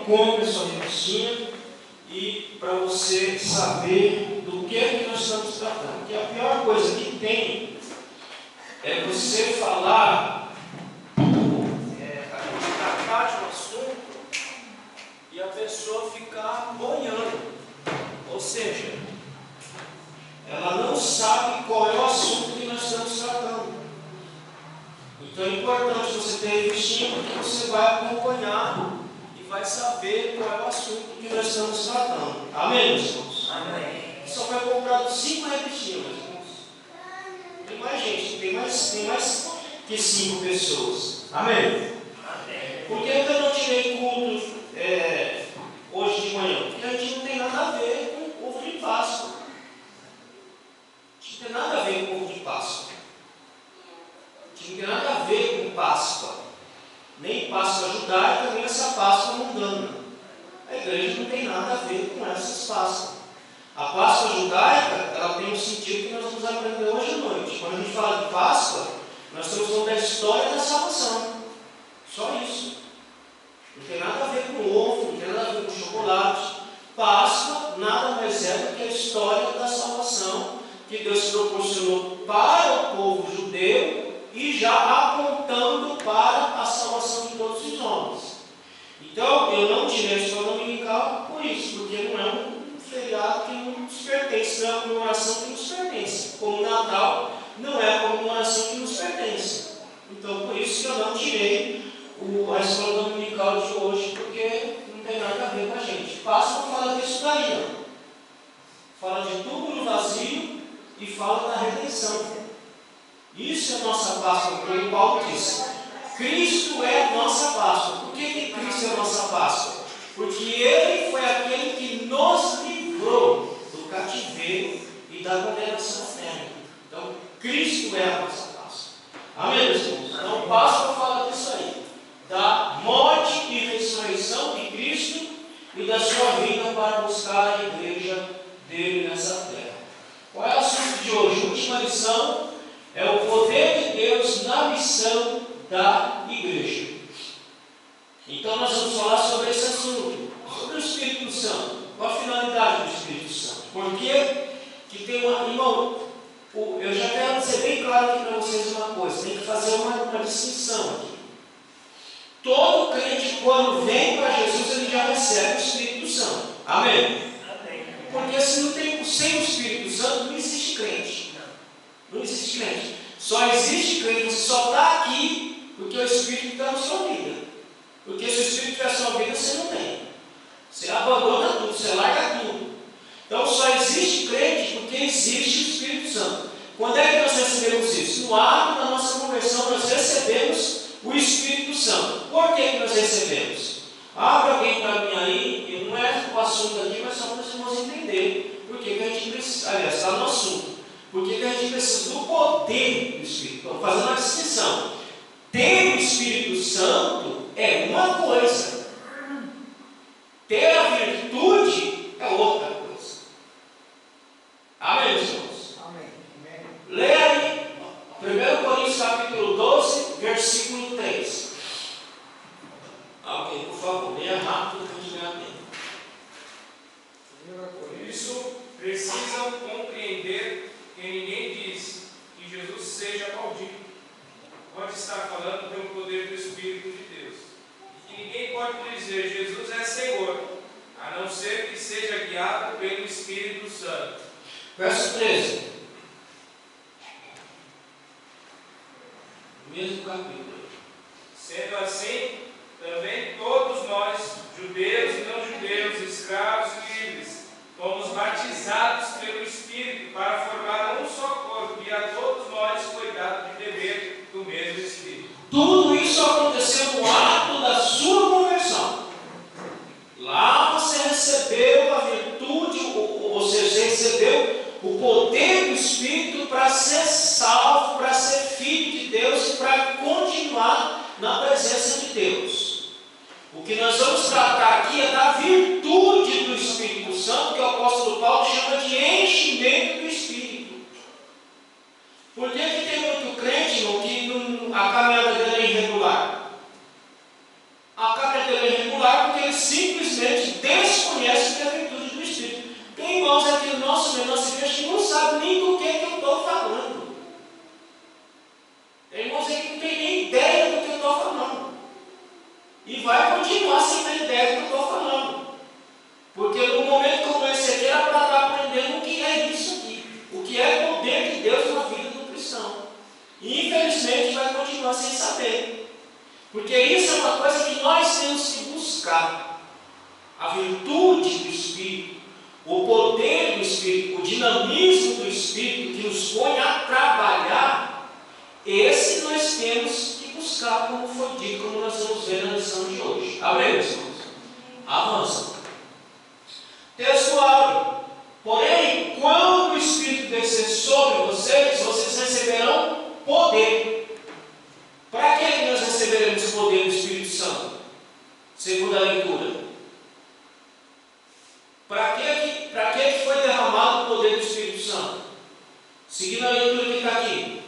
compre a sua revistinha e para você saber do que nós estamos tratando. Porque a pior coisa que tem é você falar, a gente tratar de um assunto e a pessoa ficar boiando. Ou seja, ela não sabe qual é o assunto que nós estamos tratando. Então é importante você ter a revistinha, porque você vai acompanhar e vai saber qual é o assunto que nós estamos tratando. Amém, meus irmãos? Amém. Só foi comprado 5 revistinhas, meus irmãos. Tem mais gente, tem mais que 5 pessoas. Amém? Amém. Por que eu não tirei culto hoje de manhã? Porque a gente não tem nada a ver com o ovo de Páscoa. A gente não tem nada a ver com o ovo de Páscoa. A gente não tem nada a ver com Páscoa. Nem Páscoa judaica, nem essa Páscoa mundana. A igreja não tem nada a ver com essas Páscoas. A Páscoa judaica, ela tem um sentido que nós vamos aprender hoje à noite. Quando a gente fala de Páscoa, nós estamos falando da história da salvação. Só isso. Não tem nada a ver com ovo, não tem nada a ver com chocolate. Páscoa nada mais é do que a história da salvação que Deus proporcionou para o povo judeu e já apontando para a salvação de todos os homens. Então, eu não tirei a escola dominical por isso, porque não é um feriado que nos pertence, não é uma comemoração que nos pertence. Como Natal não é a comemoração que nos pertence. Então, por isso que eu não tirei a escola dominical de hoje, porque não tem nada a ver com a gente. Páscoa fala disso daí, ó. Fala de túmulo vazio e fala da redenção. Isso é a nossa Páscoa, porque o Paulo diz: Cristo é a nossa Páscoa. Por que Cristo é a nossa Páscoa? Porque Ele foi aquele que nos livrou do cativeiro e da condenação eterna. Então, Cristo é a nossa Páscoa. Amém, meus irmãos? Então, Páscoa fala disso aí, da morte e ressurreição de Cristo e da sua vinda para buscar a igreja dele nessa terra. Qual é o assunto de hoje? A última lição é o poder de Deus na missão da igreja. Então nós vamos falar sobre esse assunto, sobre o Espírito Santo. Qual a finalidade do Espírito Santo? Por que tem uma... Irmão, eu já quero ser bem claro aqui para vocês uma coisa, tem que fazer uma distinção aqui. Todo crente, quando vem para Jesus, ele já recebe o Espírito Santo. Amém? Amém. Porque se não tem, sem o Espírito Santo, não existe crente. Não existe crente. Só existe crente, você só está aqui porque o Espírito está na sua vida. Porque se o Espírito estiver na sua vida, você não tem. Você abandona tudo, você larga tudo. Então só existe crente porque existe o Espírito Santo. Quando é que nós recebemos isso? No ato da nossa conversão, nós recebemos o Espírito Santo. Por que nós recebemos? Abre alguém para mim aí, e não é o assunto aqui, mas só para os irmãos entenderem por que a gente precisa. Aliás, está no assunto. Por que a gente precisa do poder do Espírito? Estou fazendo uma distinção. Ter o Espírito Santo é uma coisa, ter a virtude é outra coisa. Amém, meus irmãos? Amém. Leia aí 1 Coríntios capítulo 12, versículo 3. Alguém, por favor, leia rápido para a gente ganhar tempo. Por isso, precisam compreender que ninguém diz que Jesus seja maldito. Pode estar falando pelo poder do Espírito de Deus. E que ninguém pode dizer Jesus é Senhor, a não ser que seja guiado pelo Espírito Santo. Verso 13. Mesmo capítulo. Sendo assim, também todos nós, judeus e não judeus, escravos e livres, fomos batizados pelo Espírito para formar um só corpo, e a todos nós foi dado de beber do mesmo Espírito. Tudo isso aconteceu no ato da sua conversão. Lá você recebeu a virtude, ou seja, você recebeu o poder do Espírito para ser salvo, para ser filho de Deus e para continuar na presença de Deus. O que nós vamos tratar aqui é da virtude do Espírito Santo, que o apóstolo Paulo chama de enchimento do Espírito. Por que tem muito crente, irmão, que a caminhada dele é irregular? A caminhada dele é irregular porque ele simplesmente desconhecem o que é a virtude do Espírito. Tem irmãos aqui no nosso meio, nossa igreja, que não sabem nem do que eu estou falando. Tem irmãos aqui que não tem nem ideia do que eu estou falando. E vai continuar sem ter ideia do que eu estou falando. Porque no momento como esse aqui era para estar aprendendo o que é isso aqui. O que é o poder de Deus na vida do cristão. E infelizmente vai continuar sem saber. Porque isso é uma coisa que nós temos que buscar. A virtude do Espírito, o poder do Espírito, o dinamismo do Espírito que nos põe a trabalhar, esse nós temos que buscar, como foi dito, como nós vamos ver na lição de hoje. Amém, meus irmãos? Avança. Texto abre. Porém, quando o Espírito descer sobre vocês, vocês receberão poder. Para que nós receberemos o poder do Espírito Santo? Segundo a leitura. Para que foi derramado o poder do Espírito Santo? Seguindo a leitura que está aqui.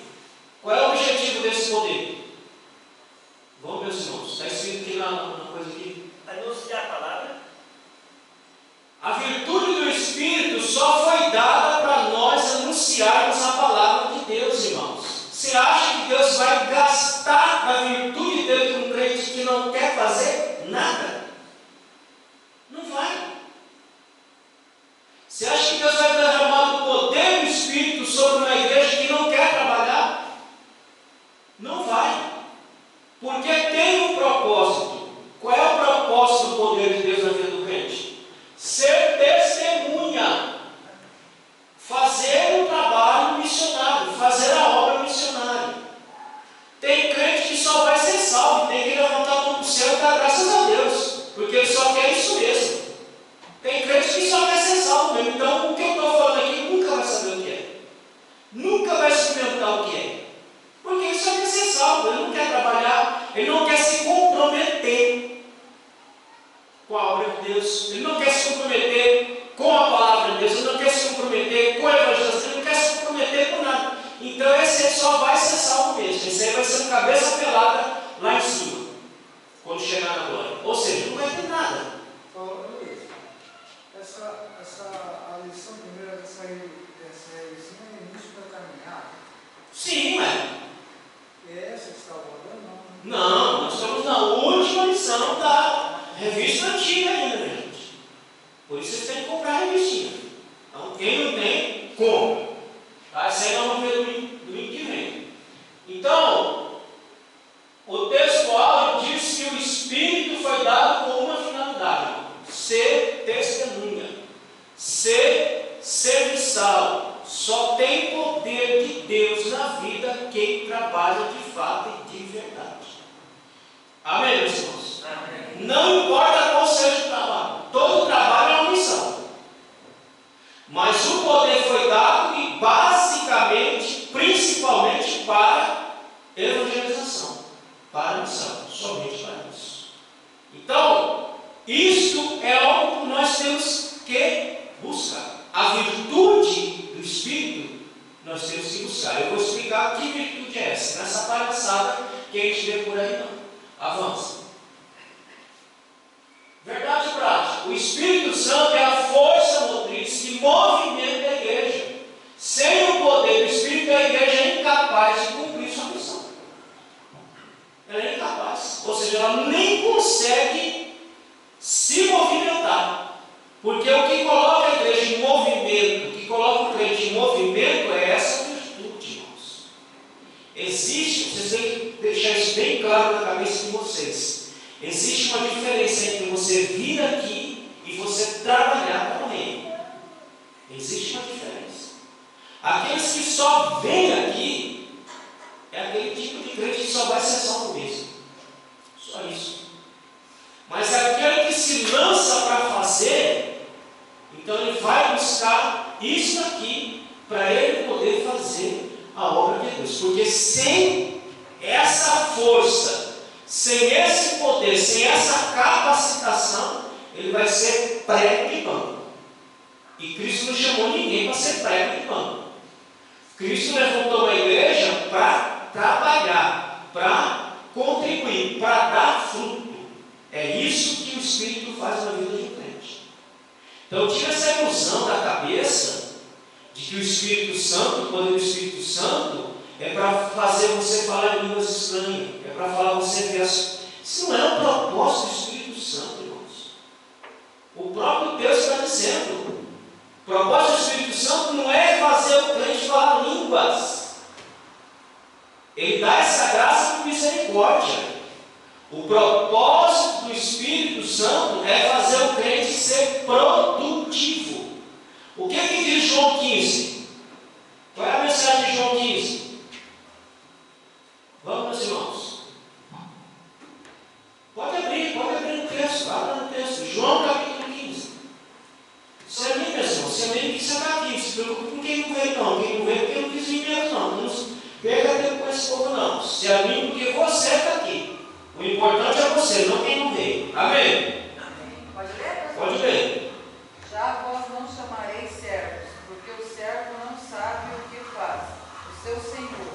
Qual é o objetivo desse poder? Vamos, meus irmãos. Está escrito aqui na coisa aqui. Anunciar a palavra. A virtude do Espírito só foi dada para nós anunciarmos a palavra de Deus, irmãos. Você acha que Deus vai gastar a virtude dele com um crente que não quer fazer nada? Não vai. Você acha que Deus vai derramar o poder do Espírito sobre uma igreja que não quer trabalhar? Não vai. Porque tem um propósito. Qual é o propósito do poder de Deus na vida do crente? Ser testemunha. Fazer o trabalho missionário. Fazer a obra missionária. Tem crente que só vai ser salvo. Tem que levantar a mão para o céu e dar graças a Deus. Porque ele só quer isso mesmo. Tem crente que só quer ser salvo mesmo. Então, o que eu estou falando aqui nunca vai saber o que é. Nunca vai experimentar o que é. Porque ele só quer ser salvo. Ele não quer trabalhar. Ele não quer se comprometer com a obra de Deus. Ele não quer se comprometer com a palavra de Deus. Ele não quer se comprometer com a evangelização. Ele não quer se comprometer com nada. Então, esse aí só vai ser salvo mesmo. Esse aí vai ser uma cabeça pelada lá em cima. Quando chegar na glória. Ou seja, não vai ter nada. A lição primeira dessa lição é início da caminhada. Sim, ué. É essa que está abordando? Não, nós estamos na última lição da revista antiga ainda, gente. Por isso vocês têm que comprar a revistinha. Então, quem não tem, compra. Tá? Isso aí nós vamos ver domingo que vem. Então, o texto áureo diz que o Espírito foi dado com uma finalidade: ser testemunha, ser serviçal. Só tem poder de Deus na vida quem trabalha de fato e de verdade. Amém, meus irmãos? Amém. Não importa qual seja o trabalho, todo trabalho é uma missão. Mas o poder foi dado e basicamente, principalmente para evangelização, para a missão, somente para isso. Então, isto é algo que nós temos que buscar. A virtude do Espírito, nós temos que buscar. Eu vou explicar que virtude é essa, nessa palhaçada que a gente vê por aí não. Avança. Verdade prática. O Espírito Santo é a força motriz que movimenta a igreja. Sem o poder do Espírito, a igreja é incapaz de cumprir sua missão. Ela é incapaz. Ou seja, ela nem consegue se movimentar. Porque o que coloca a igreja em movimento, o que coloca o crente em movimento é essa virtude, irmãos. Existe, vocês têm que deixar isso bem claro na cabeça de vocês. Existe uma diferença entre você vir aqui e você trabalhar para o reino. Existe uma diferença. Aqueles que só vêm aqui é aquele tipo de crente que só vai ser salvo mesmo. Só isso. Mas aquele que se lança para fazer, então ele vai buscar isso aqui para ele poder fazer a obra de Deus. Porque sem essa força, sem esse poder, sem essa capacitação, ele vai ser prego de banco. E Cristo não chamou ninguém para ser prego de banco. Cristo levantou a igreja para trabalhar, para contribuir, para dar fruto. É isso que o Espírito faz na vida de um crente. Então tira essa ilusão da cabeça de que o Espírito Santo, o poder do Espírito Santo, é para fazer você falar em línguas estranhas, é para falar você ver as... Isso não é o propósito do Espírito Santo, irmãos. O próprio Deus está dizendo. O propósito do Espírito Santo não é fazer o crente falar línguas. Ele dá essa graça por misericórdia. O propósito do Espírito Santo é fazer o crente ser produtivo. O que diz João 15? Qual é a mensagem de João 15? Vamos, meus irmãos. Pode abrir no texto, abra no texto. João capítulo 15. Se é mim, meus irmãos, se é mim, que você está aqui. Se preocupe com quem não veio, não. Quem não veio, porque não quis vir mesmo, não. Não pega tempo com esse povo, não. Se é mim, porque você está aqui. O importante é você, não quem não veio. Amém? Pode ler? Pode ler. Já vós não chamareis servos, porque o servo não sabe o que faz o seu senhor,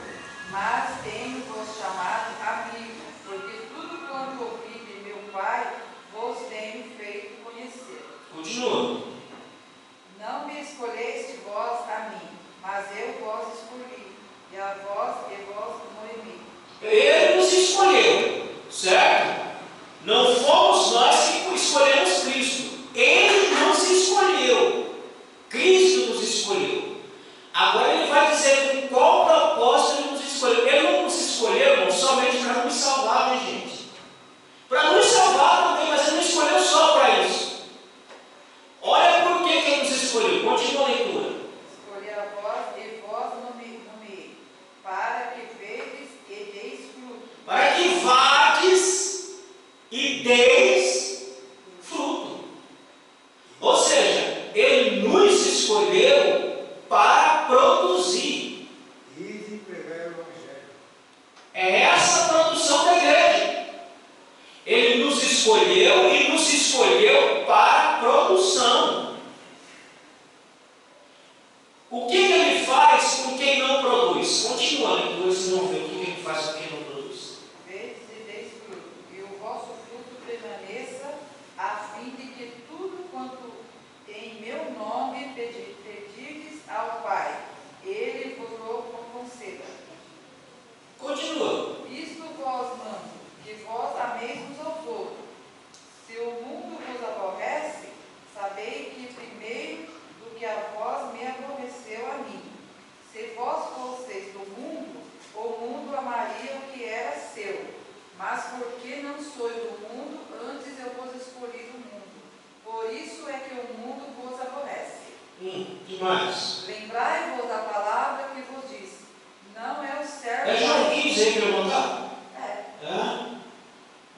mas tenho-vos chamado amigo, porque tudo quanto ouvi de meu Pai vos tenho feito conhecer. Continua. Não me escolheste vós a mim, mas eu vos escolhi, e vós noemi. Ele nos escolheu, certo? Não fomos nós que escolhemos Cristo. Ele nos escolheu. Cristo nos escolheu. Agora ele vai dizer com qual propósito ele nos escolheu. Ele não nos escolheu, irmão, somente para nos salvar, né, gente? Para nos salvar também, mas ele não escolheu só para isso. Olha por que ele nos escolheu. Continua a leitura. Escolhi a vós e vós nomeei, para que vedes e deis fruto. Para que vades e deis fruto. Ou seja, ele nos escolheu para produzir. E pregar o Evangelho. É essa a produção da igreja. Ele nos escolheu e nos escolheu para a produção. O que ele faz com quem não produz? Continua a leitura, vocês vão ver o que ele faz com quem não produz. Vedes e deis fruto, e o vosso fruto permaneça, a fim de que tudo quanto em meu nome pedirdes ao Pai, ele vos conceda. Continua. Isto vós mando, que vós ameis uns aos outros. Se o mundo vos aborrece, sabei que primeiro do que a vós me aborreceu a mim. Se vós fosseis do mundo, o mundo amaria o que era seu. Mas porque não sois do mundo, antes eu vos escolhi do mundo. Por isso é que o mundo vos aborrece. Que mais? Lembrai-vos da palavra que vos disse. Não é o servo... É João 15 aí que eu vou mandar? É.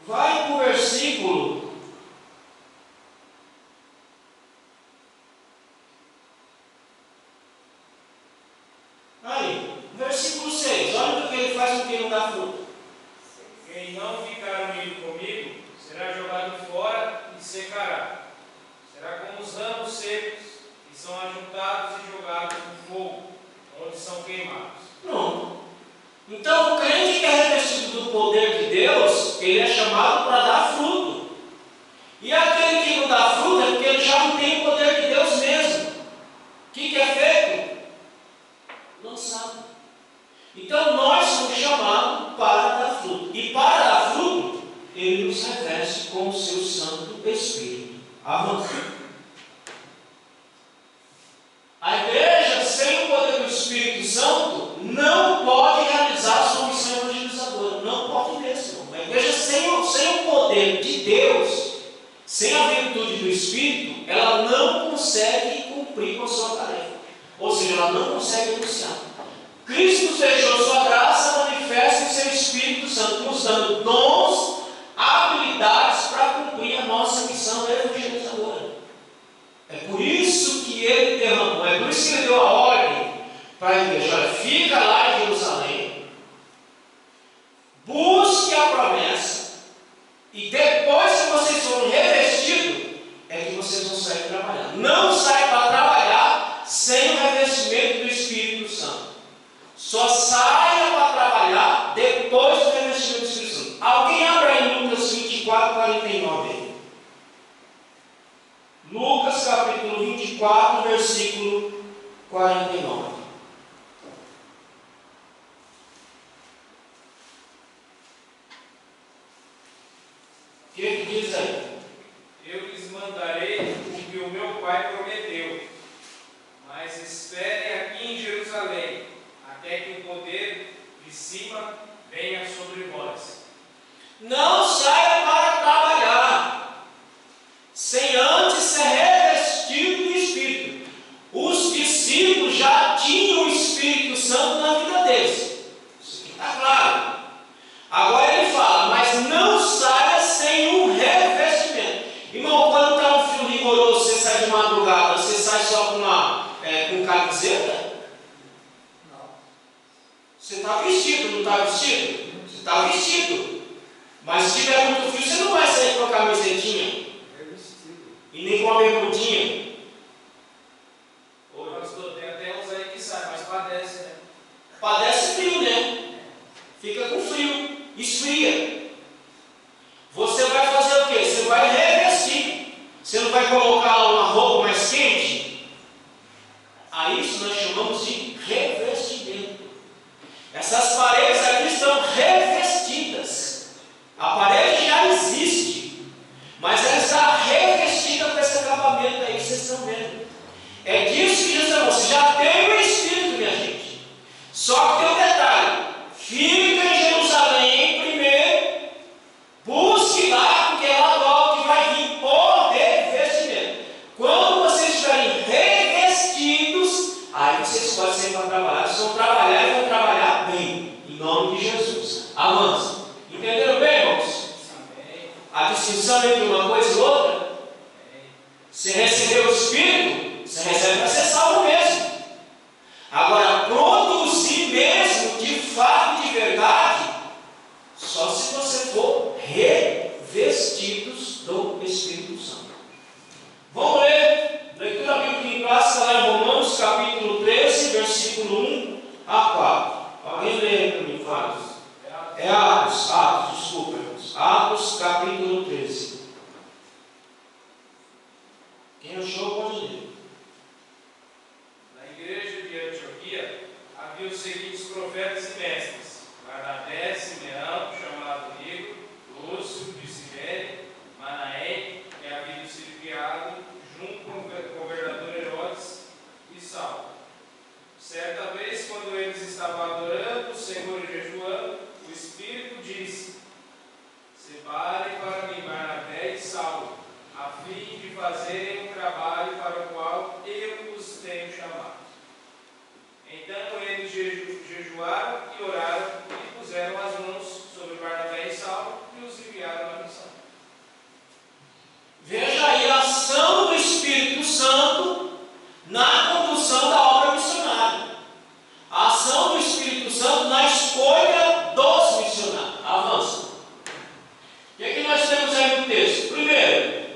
Vai para o versículo. Aí, versículo 6. Olha o que ele faz com quem não dá fruto. Quem não ficar unido comigo será jogado fora e secará. Será como os ramos secos que são ajuntados e jogados no fogo, onde são queimados. Pronto. Então, o crente que é revestido do poder de Deus, ele é chamado para dar fruto. E aquele que não dá fruto é porque ele já não tem o poder de Deus mesmo. O que é feito? Lançado. Então, nós somos chamados para dar fruto. E para dar fruto, ele nos reveste com o seu Santo Espírito. Avançando. A igreja, sem o poder do Espírito Santo, não pode realizar a sua missão evangelizadora. Não pode mesmo. A igreja sem o poder de Deus, sem a virtude do Espírito, ela não consegue cumprir com a sua tarefa. Ou seja, ela não consegue anunciar. Cristo nos deixou sua graça, manifesta em seu Espírito Santo, nos dando dons, habilidades para cumprir a nossa missão evangelizadora. É por isso que ele derramou, é por isso que ele deu a ordem para a igreja: olha, fica lá em Jerusalém, busque a promessa, e depois que vocês forem revestidos, é que vocês vão sair trabalhar. Não sai para trabalhar sem o revestimento do Espírito Santo. Só saia para trabalhar depois do revestimento do Espírito Santo. Alguém abre aí em Lucas 24, 24, versículo 49. O que diz aí? Eu lhes mandarei o que o meu Pai prometeu, mas esperem aqui em Jerusalém, até que o poder de cima venha sobre vós. Não saia para trabalhar, sem antes ser revestido do Espírito. Os discípulos já tinham o Espírito Santo na vida deles. Isso aqui está claro. Agora ele fala, mas não saia sem um revestimento. Irmão, quando está um frio rigoroso, você sai de madrugada, você sai só com camiseta? Não. Você está vestido, não está vestido? Você está vestido. Mas se tiver muito frio, você não vai sair com a camisetinha. É vestido. E nem com a bermudinha. Ô, pastor, tem até uns aí que saem, mas padece, né? Padece frio, né? Fica com frio. Esfria. Você vai fazer o quê? Você vai revestir. Você não vai colocar uma roupa mais quente? A isso nós chamamos de revestimento. Essas paredes aqui estão revestidas. A parede já existe, mas ela está revestida com esse acabamento aí que vocês estão vendo. É disso que Jesus falou. Você já tem o Espírito, minha gente. Só que tem um detalhe: fica em Jerusalém primeiro, busque lá, porque é lá do alto que vai vir o revestimento. Quando vocês estiverem revestidos, aí vocês podem sair para trabalhar. Vocês vão trabalhar e vão trabalhar bem, em nome de Jesus. Avança. Entenderam bem, irmãos? A distinção entre uma coisa e outra? Você recebeu o Espírito, você recebe para ser salvo mesmo. Agora, produzir mesmo, de fato, de verdade, só se você for revestidos do Espírito Santo. Vamos ler, leitura bíblica clássica lá em Romanos, capítulo 13, versículo 1 a 4. Alguém lê para mim, Fábio? É Atos, desculpa, irmãos. Atos, capítulo 13. Quem achou pode ler. Na igreja de Antioquia havia os seguintes profetas e mestres: Barnabé, Simeão, chamado Nigo, Lúcio, de Cirene, Manaém, que havia sido criado junto com o governador Herodes, e Saulo. Certa vez, quando eles estavam adorando o Senhor e jejuando, o Espírito disse: separem para mim Barnabé e Saulo, a fim de fazerem o trabalho para o qual eu os tenho chamado. Então eles jejuaram e oraram e puseram as mãos sobre Barnabé e Saulo e os enviaram à missão. Veja aí a ação do Espírito Santo na condução da obra missionária. A ação do Espírito Santo na escolha dos missionários. Avança. O que é que nós temos aí no texto? Primeiro,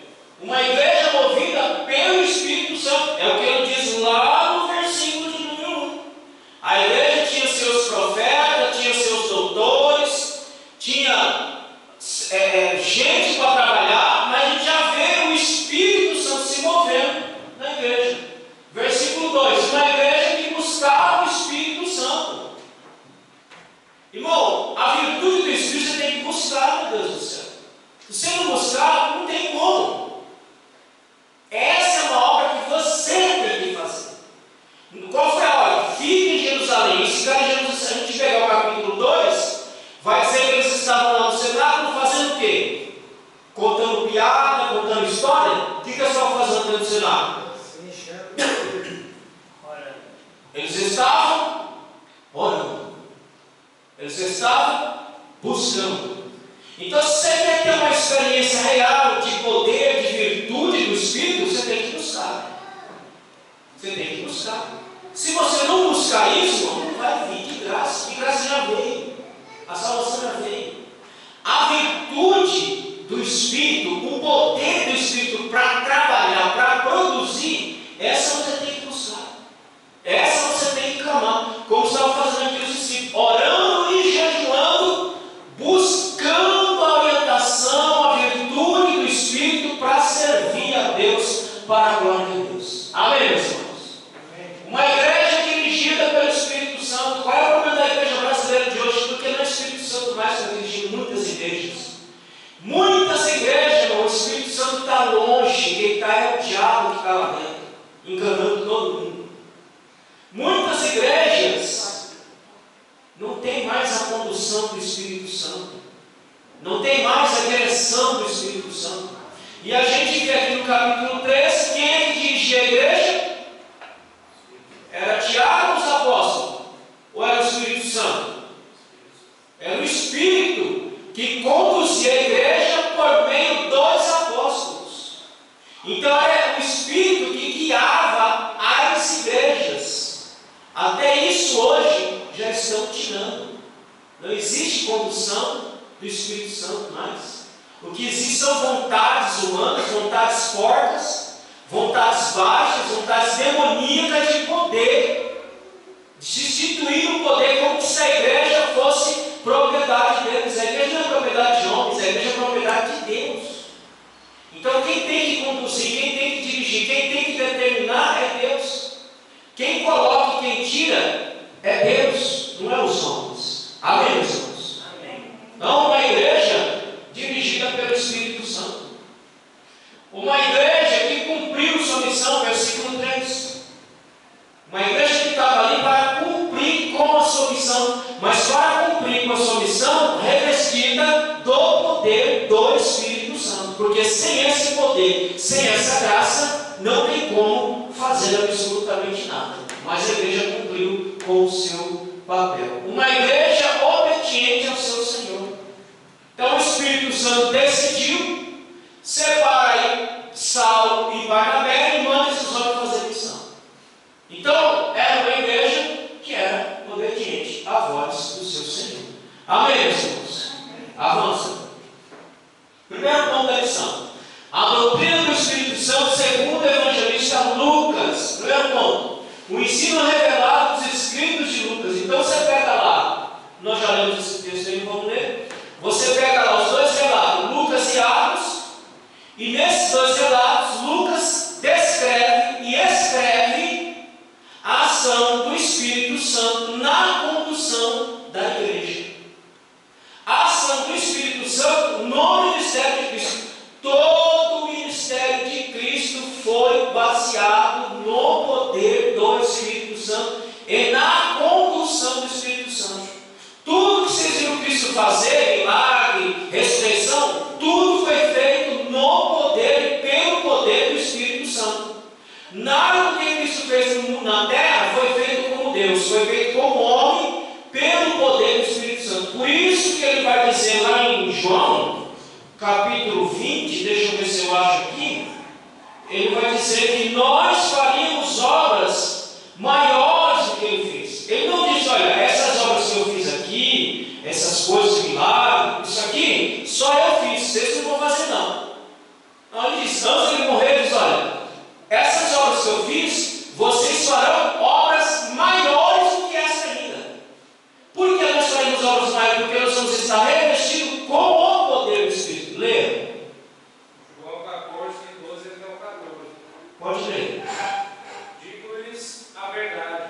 uma igreja movida pelo Espírito Santo. É o que ele diz lá no versículo de número 1. A igreja tinha seus profetas, tinha seus doutores, tinha gente para trabalhar, mas a gente já vê o Espírito Santo se movendo na igreja. Versículo 2, uma igreja que buscava o Espírito Santo. Irmão, a virtude do Espírito você tem que buscar, meu Deus do céu. Se você não buscar, não tem como. Essa é uma obra que você tem que fazer. Qual foi a obra? Fique em Jerusalém. Esse cara em Jerusalém, se a gente pegar o capítulo 2, vai dizer que eles estavam lá no cenáculo fazendo o quê? Contando piada, contando história. O que eles estavam fazendo dentro do cenáculo? Se enchendo. Ora, Eles estavam orando. Eles estavam buscando. Então, se você quer ter uma experiência real de poder, de virtude do Espírito, você tem que buscar. Você tem que buscar. Se você não buscar isso, não vai vir de graça. De graça já veio. A salvação já veio. A virtude do Espírito, o poder do Espírito para trabalhar, para produzir, essa você tem que buscar. Essa você tem que clamar. Como estava fazendo aqui os discípulos, orando e jejuando, buscando a orientação, a virtude do Espírito para servir a Deus, para a glória de Deus. Amém. E a gente vê aqui no capítulo 3, quem é que dirigia a igreja? Era Tiago ou os apóstolos? Ou era o Espírito Santo? Era o Espírito que conduzia a igreja por meio dos apóstolos. Então era o Espírito que guiava as igrejas. Até isso hoje já estão tirando. Não existe condução do Espírito Santo mais. O que existe são vontades humanas, vontades fortes, vontades baixas, vontades demoníacas de poder, de substituir o poder como se a igreja fosse propriedade deles. A igreja não é propriedade de homens, a igreja é propriedade de Deus. Então quem tem que conduzir, quem tem que dirigir, quem tem que determinar é Deus. Quem coloca e quem tira é Deus, não é os homens. Amém, meus irmãos? Não uma igreja dirigida pelo Espírito Santo. Uma igreja que cumpriu sua missão, versículo 3. Uma igreja que estava ali para cumprir com a sua missão, mas para cumprir com a sua missão, revestida do poder do Espírito Santo. Porque sem esse poder, sem essa graça, não tem como fazer absolutamente nada. Mas a igreja cumpriu com o seu papel. Uma igreja obediente ao seu Senhor. Então o Espírito Santo decidiu, separa aí Saulo e Barnabé e manda esses homens fazer missão. Então era uma igreja que era obediente à voz do seu Senhor. Amém, meus irmãos? Avança. Primeiro ponto da lição: a doutrina do Espírito Santo segundo o evangelista Lucas. Primeiro ponto: o ensino revelado dos escritos de Lucas. Então você pega lá, nós já lemos esse texto aí, vamos ler. Você pega lá os dois relatos, Lucas e Atos, e nesses dois relatos, Lucas descreve e escreve a ação do Espírito Santo na condução da igreja. A ação do Espírito Santo no ministério de Cristo. Todo o ministério de Cristo foi baseado no poder do Espírito Santo e na condução do Espírito Santo. Tudo que vocês viram Cristo fazer, milagre, ressurreição, tudo foi feito no poder, pelo poder do Espírito Santo. Nada do que Cristo fez na terra foi feito como Deus, foi feito como homem, pelo poder do Espírito Santo. Por isso que ele vai dizer lá em João, capítulo 20, deixa eu ver se eu acho aqui, ele vai dizer que nós faríamos obras maiores do que ele fez. Ele não diz, olha, essas obras que eu fiz aqui, essas coisas de milagre, isso aqui, só eu fiz, vocês não vão fazer não. Não, ele diz, antes de ele morrer, ele diz, olha, essas obras que eu fiz, vocês farão obras maiores do que essa ainda. Por que nós faremos obras maiores? Porque nós vamos estar revestidos com o poder do Espírito. Leia. João 14, 12 até o 14. Pode ler. Digo-lhes a verdade: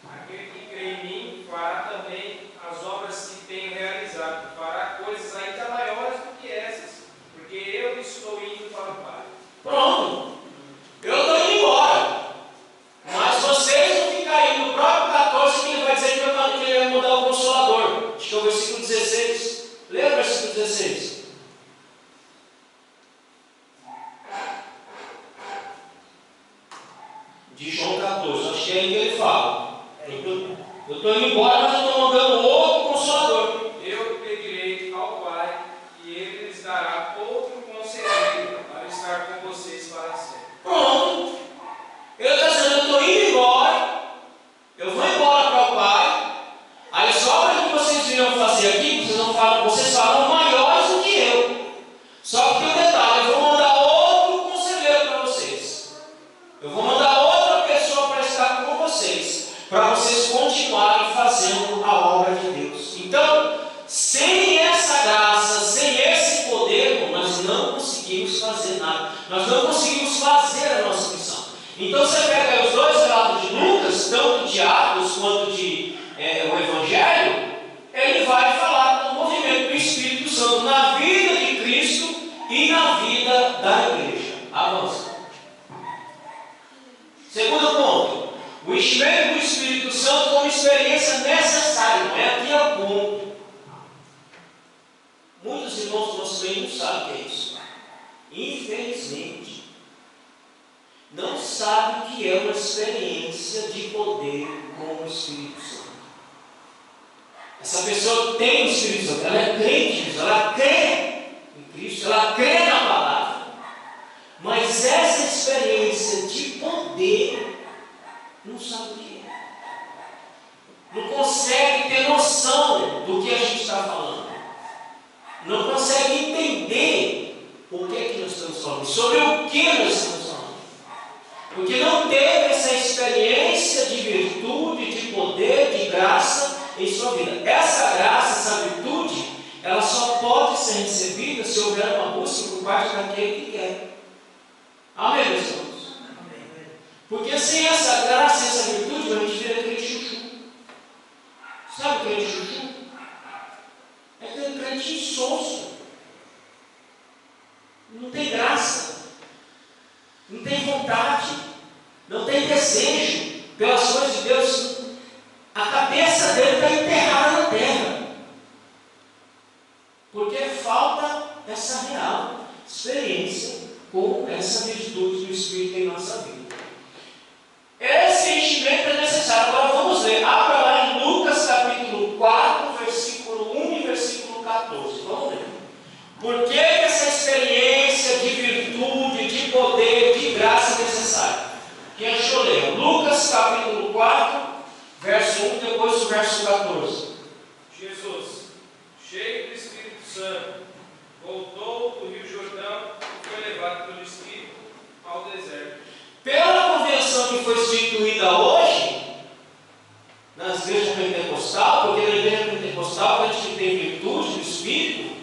aquele que crê em mim fará também as obras que tenho realizado, fará coisas ainda maiores do que essas, porque eu estou indo para o Pai. Pronto. Eu estou indo embora. Mas vocês vão ficar aí. No próprio 14 que ele vai dizer que ele vai mudar o Consolador. Acho que é o versículo 16. Leia o versículo 16. De João 14. Acho que é aí que ele fala. Eu estou indo embora, mas eu estou mandando outro Consolador. Eu pedirei ao Pai, e Ele lhes dará outro conselheiro para estar com vocês para sempre. Pronto. Ele está dizendo, eu estou indo embora, eu vou embora para o Pai, as obras que vocês viram fazer aqui, vocês falam maiores do que eu. Só que tem um detalhe, eu vou mandar outro conselheiro para vocês. Eu vou mandar outra pessoa para estar com vocês, para vocês continuarem fazendo a obra de Deus. Então, sem essa graça, sem esse poder, nós não conseguimos fazer nada. Nós não conseguimos fazer a nossa missão. Então você pega os dois relatos de Lucas, tanto de Atos quanto de o Evangelho, ele vai falar do movimento do Espírito Santo na vida de Cristo e na vida da igreja. Avança. Segundo ponto, o enchimento do Espírito Santo como experiência necessária, não é aqui a ponto. Muitos irmãos do nosso meio não sabem o que é isso. infelizmente, não sabe o que é uma experiência de poder com o Espírito Santo. Essa pessoa tem o Espírito Santo, ela é crente, ela crê em Cristo, ela crê na palavra, mas essa experiência de poder não sabe o que é. Não consegue ter noção do que a gente está falando. Não consegue entender o que é que nós estamos falando, sobre o que nós estamos falando. Porque não teve essa experiência de virtude, de poder, de graça em sua vida. Essa graça, essa virtude, ela só pode ser recebida se houver uma busca por parte daquele que quer. Amém, meus irmãos? Porque sem essa graça e essa virtude, a gente vira aquele chuchu. Sabe aquele chuchu? É aquele crente insonso. Não tem graça. Não tem vontade. Não tem desejo pelas coisas de Deus. A cabeça dele está enterrada na terra. Porque falta essa real experiência com essa virtude do Espírito em nossa vida. Esse enchimento é necessário. Agora vamos ler. Abra lá em Lucas capítulo 4, versículo 1 e versículo 14. Vamos ler. Por que essa experiência de virtude, de poder, de graça é necessária? Quem achou, leia. Lucas capítulo 4, verso 1, depois o verso 14. Jesus, cheio do Espírito Santo, voltou do Rio Jordão e foi levado pelo Espírito ao deserto. Pela convenção que foi instituída hoje, nas igrejas pentecostais, porque na igreja pentecostal, a gente tem virtude do Espírito,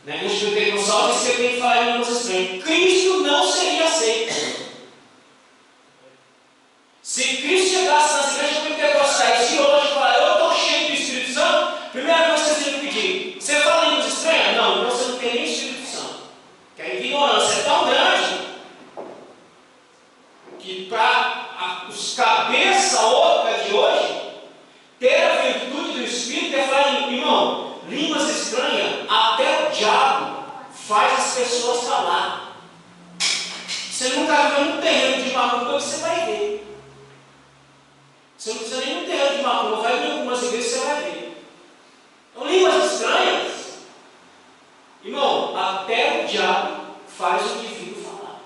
na igreja pentecostal, você tem que falar em línguas estranhas. Cristo não seria aceito. Se Cristo chegasse nas igrejas pentecostais e hoje falar, eu estou cheio do Espírito Santo, a primeira coisa que você tem que pedir, você fala em línguas estranhas? Não, então você não tem nem Espírito Santo. Porque a ignorância é tão grande que para os cabeça oca de hoje, ter a virtude do Espírito é falar, irmão, línguas estranhas, até o diabo faz as pessoas falar. Você nunca viu um terreno de macumba que você vai ver. Você não precisa nem um terreno de macumba, vai ver algumas igrejas que você vai ver. Então, línguas estranhas, irmão, até o diabo faz o indivíduo falar.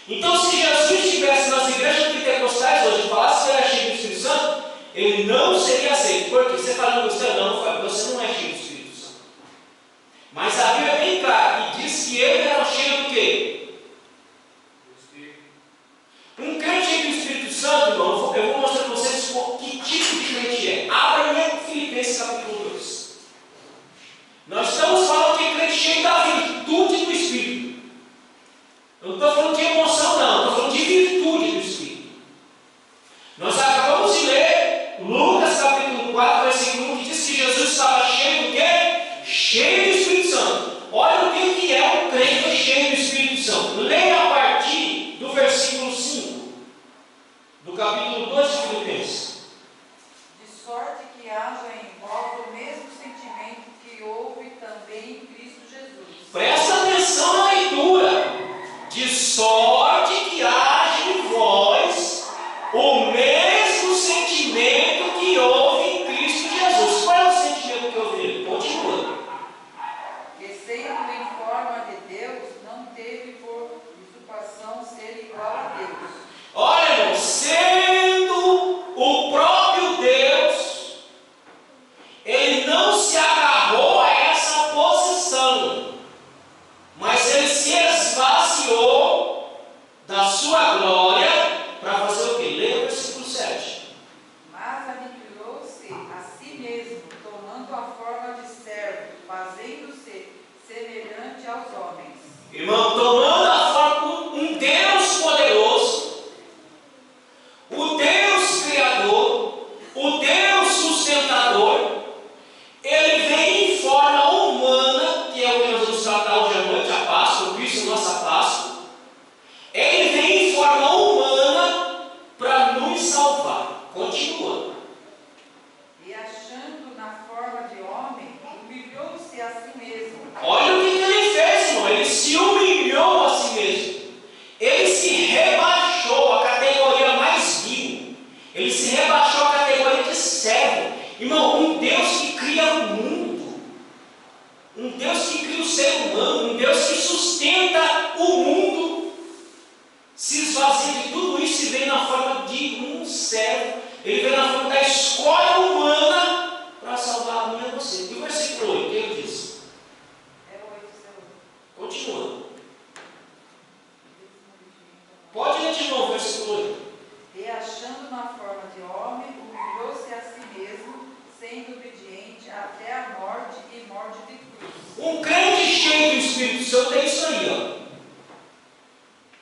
Então, se Jesus estivesse nas igrejas pentecostais hoje e falasse que ele era cheio do Espírito Santo, ele não seria aceito. Por quê? Você fala em você não, você não é cheio do Espírito Santo. Mas a Bíblia é bem clara e diz que ele era cheio do quê? Um crente cheio do Espírito Santo, irmão, eu vou mostrar para vocês que tipo de crente é. Abra em Filipenses capítulo 2. Nós estamos falando de crente cheio da virtude do Espírito. Eu não estou falando de emoção, não. Estou falando de virtude do Espírito. Nós acabamos de ler Lucas capítulo 4, versículo 1, que diz que Jesus estava cheio do quê? Cheio do Espírito Santo. Olha o que é um crente cheio do Espírito Santo. Leia a partir do versículo 5, do capítulo 2 de Filipenses. De sorte que haja em vós o mesmo sentimento que houve também em Cristo Jesus. Presta atenção na leitura. De sorte tomando uma forma de homem, humilhou-se a si mesmo, sendo obediente até a morte e morte de cruz. Um crente cheio do Espírito Santo é isso aí, ó.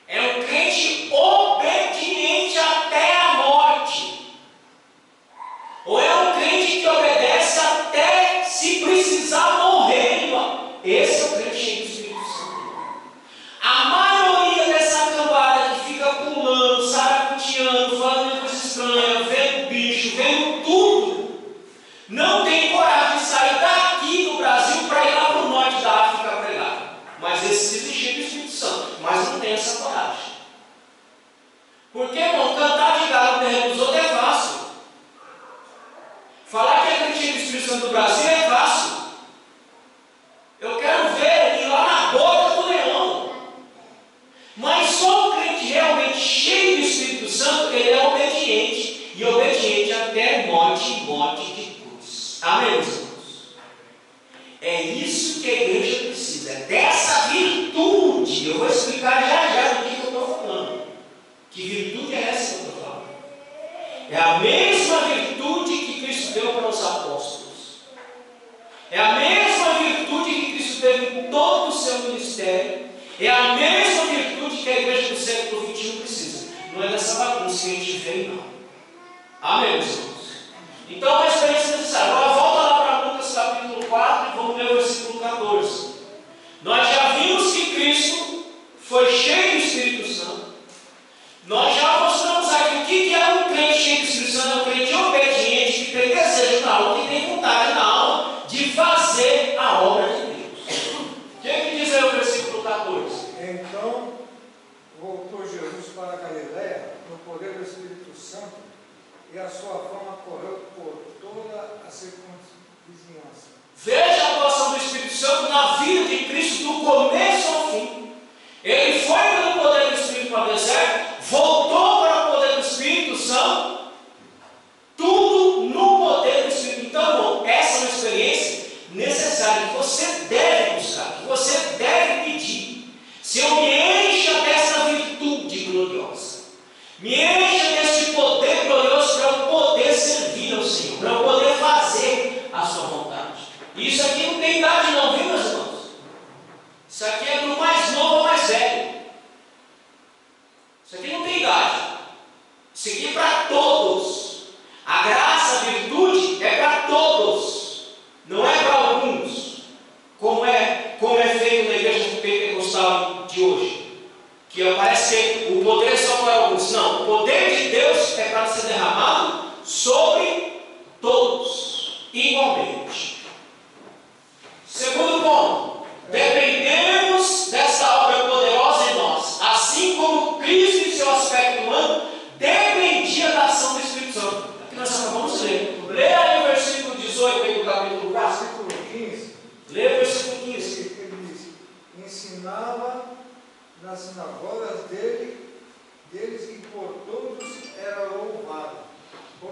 É um crente obediente até a morte. Ou é um crente que obedece até se precisar morrer, irmão. Esse é o crente cheio do Espírito Santo. A maioria dessa cambada que fica pulando, saracuteando, falando coisa estranha, vendo bicho, vendo tudo, não tem coragem de sair daqui do Brasil para ir lá para o norte da África pregar. Mas esse se cheio do Espírito Santo, mas não tem essa coragem. Porque, irmão, cantar de galo no terreno dos outros é fácil. Falar que é crente do Espírito Santo do Brasil é fácil. Eu quero ver ele lá na boca do leão. Mas só o crente realmente cheio do Espírito Santo, ele é obediente. E obediente até morte e morte de cruz. Amém, meus irmãos? É isso que a igreja precisa. É dessa virtude. Eu vou explicar já do que eu estou falando. Que virtude é essa que eu estou falando? É a mesma virtude que Cristo deu para os apóstolos. É a mesma virtude que Cristo teve em todo o seu ministério. É a mesma virtude que a igreja do século XXI precisa. Não é dessa bagunça que a gente vê, não. Amém, meus irmãos? Então, a experiência necessária. Agora, volta lá para Lucas capítulo 4 e vamos ler o versículo 14. Nós já vimos que Cristo foi cheio do Espírito Santo. Nós já mostramos aqui o que é um crente cheio do Espírito Santo. É um crente obediente, que tem desejo na alma, que tem vontade na alma de fazer a obra de Deus. O que diz aí o versículo 14? Então voltou Jesus para a Galiléia no poder do Espírito Santo, e a sua fama correu por toda a circunvizinhança. Veja a atuação do Espírito Santo na vida de Cristo do começo ao fim. Ele foi pelo poder do Espírito para o deserto, voltou para o poder do Espírito Santo, tudo no poder do Espírito. Então, essa é uma experiência necessária que você deve buscar, que você deve pedir. Senhor, me encha dessa virtude gloriosa, me encha desse poder glorioso para eu poder servir ao Senhor, para eu poder fazer a sua vontade. Isso aqui não tem idade não, viu, meus irmãos? Isso aqui é do mais novo ao mais velho. Isso aqui não tem idade. Isso aqui é para todos. A graça, a virtude é para todos. Não é para alguns. Como é feito na igreja pentecostal de hoje. Que parece que o poder é só para alguns. Não, o poder de Deus é para ser derramado sobre todos, igualmente. Segundo ponto, dependemos dessa obra poderosa em nós, assim como Cristo em seu aspecto humano dependia da ação do Espírito Santo. Aqui nós acabamos de ler. Leia aí o versículo 18 aí do capítulo 4. Versículo 15. Leia o versículo 15. Ele diz: ensinava nas sinagogas deles e por todos era louvado.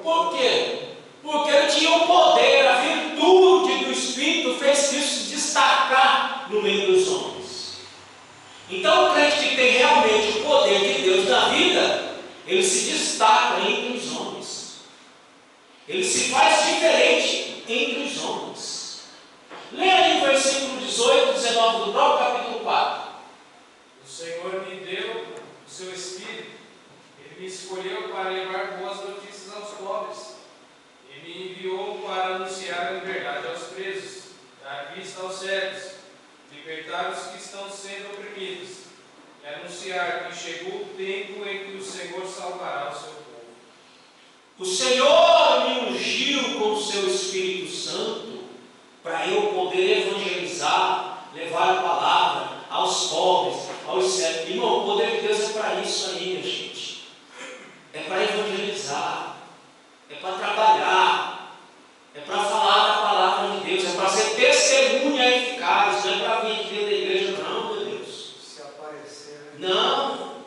Por quê? Porque ele tinha o poder, a virtude do Espírito fez Cristo se destacar no meio dos homens. Então o crente que tem realmente o poder de Deus na vida, ele se destaca entre os homens. Ele se faz diferente entre os homens. Leia aí o versículo 18 e 19 do próprio capítulo 4. O Senhor me deu o seu Espírito. Ele me escolheu para levar boas notícias aos pobres. Ele me enviou para anunciar a liberdade aos presos, dar vista aos cegos, libertar os que estão sendo oprimidos, e anunciar que chegou o tempo em que o Senhor salvará o seu povo. O Senhor me ungiu com o seu Espírito Santo para eu poder evangelizar, levar a palavra aos pobres, aos cegos. Irmão, o poder de Deus é para isso aí, minha gente. É para evangelizar, é para trabalhar, é para falar da palavra de Deus, é para ser testemunha eficaz, não é para vir aqui dentro da igreja, não, meu Deus. Se aparecer. Não.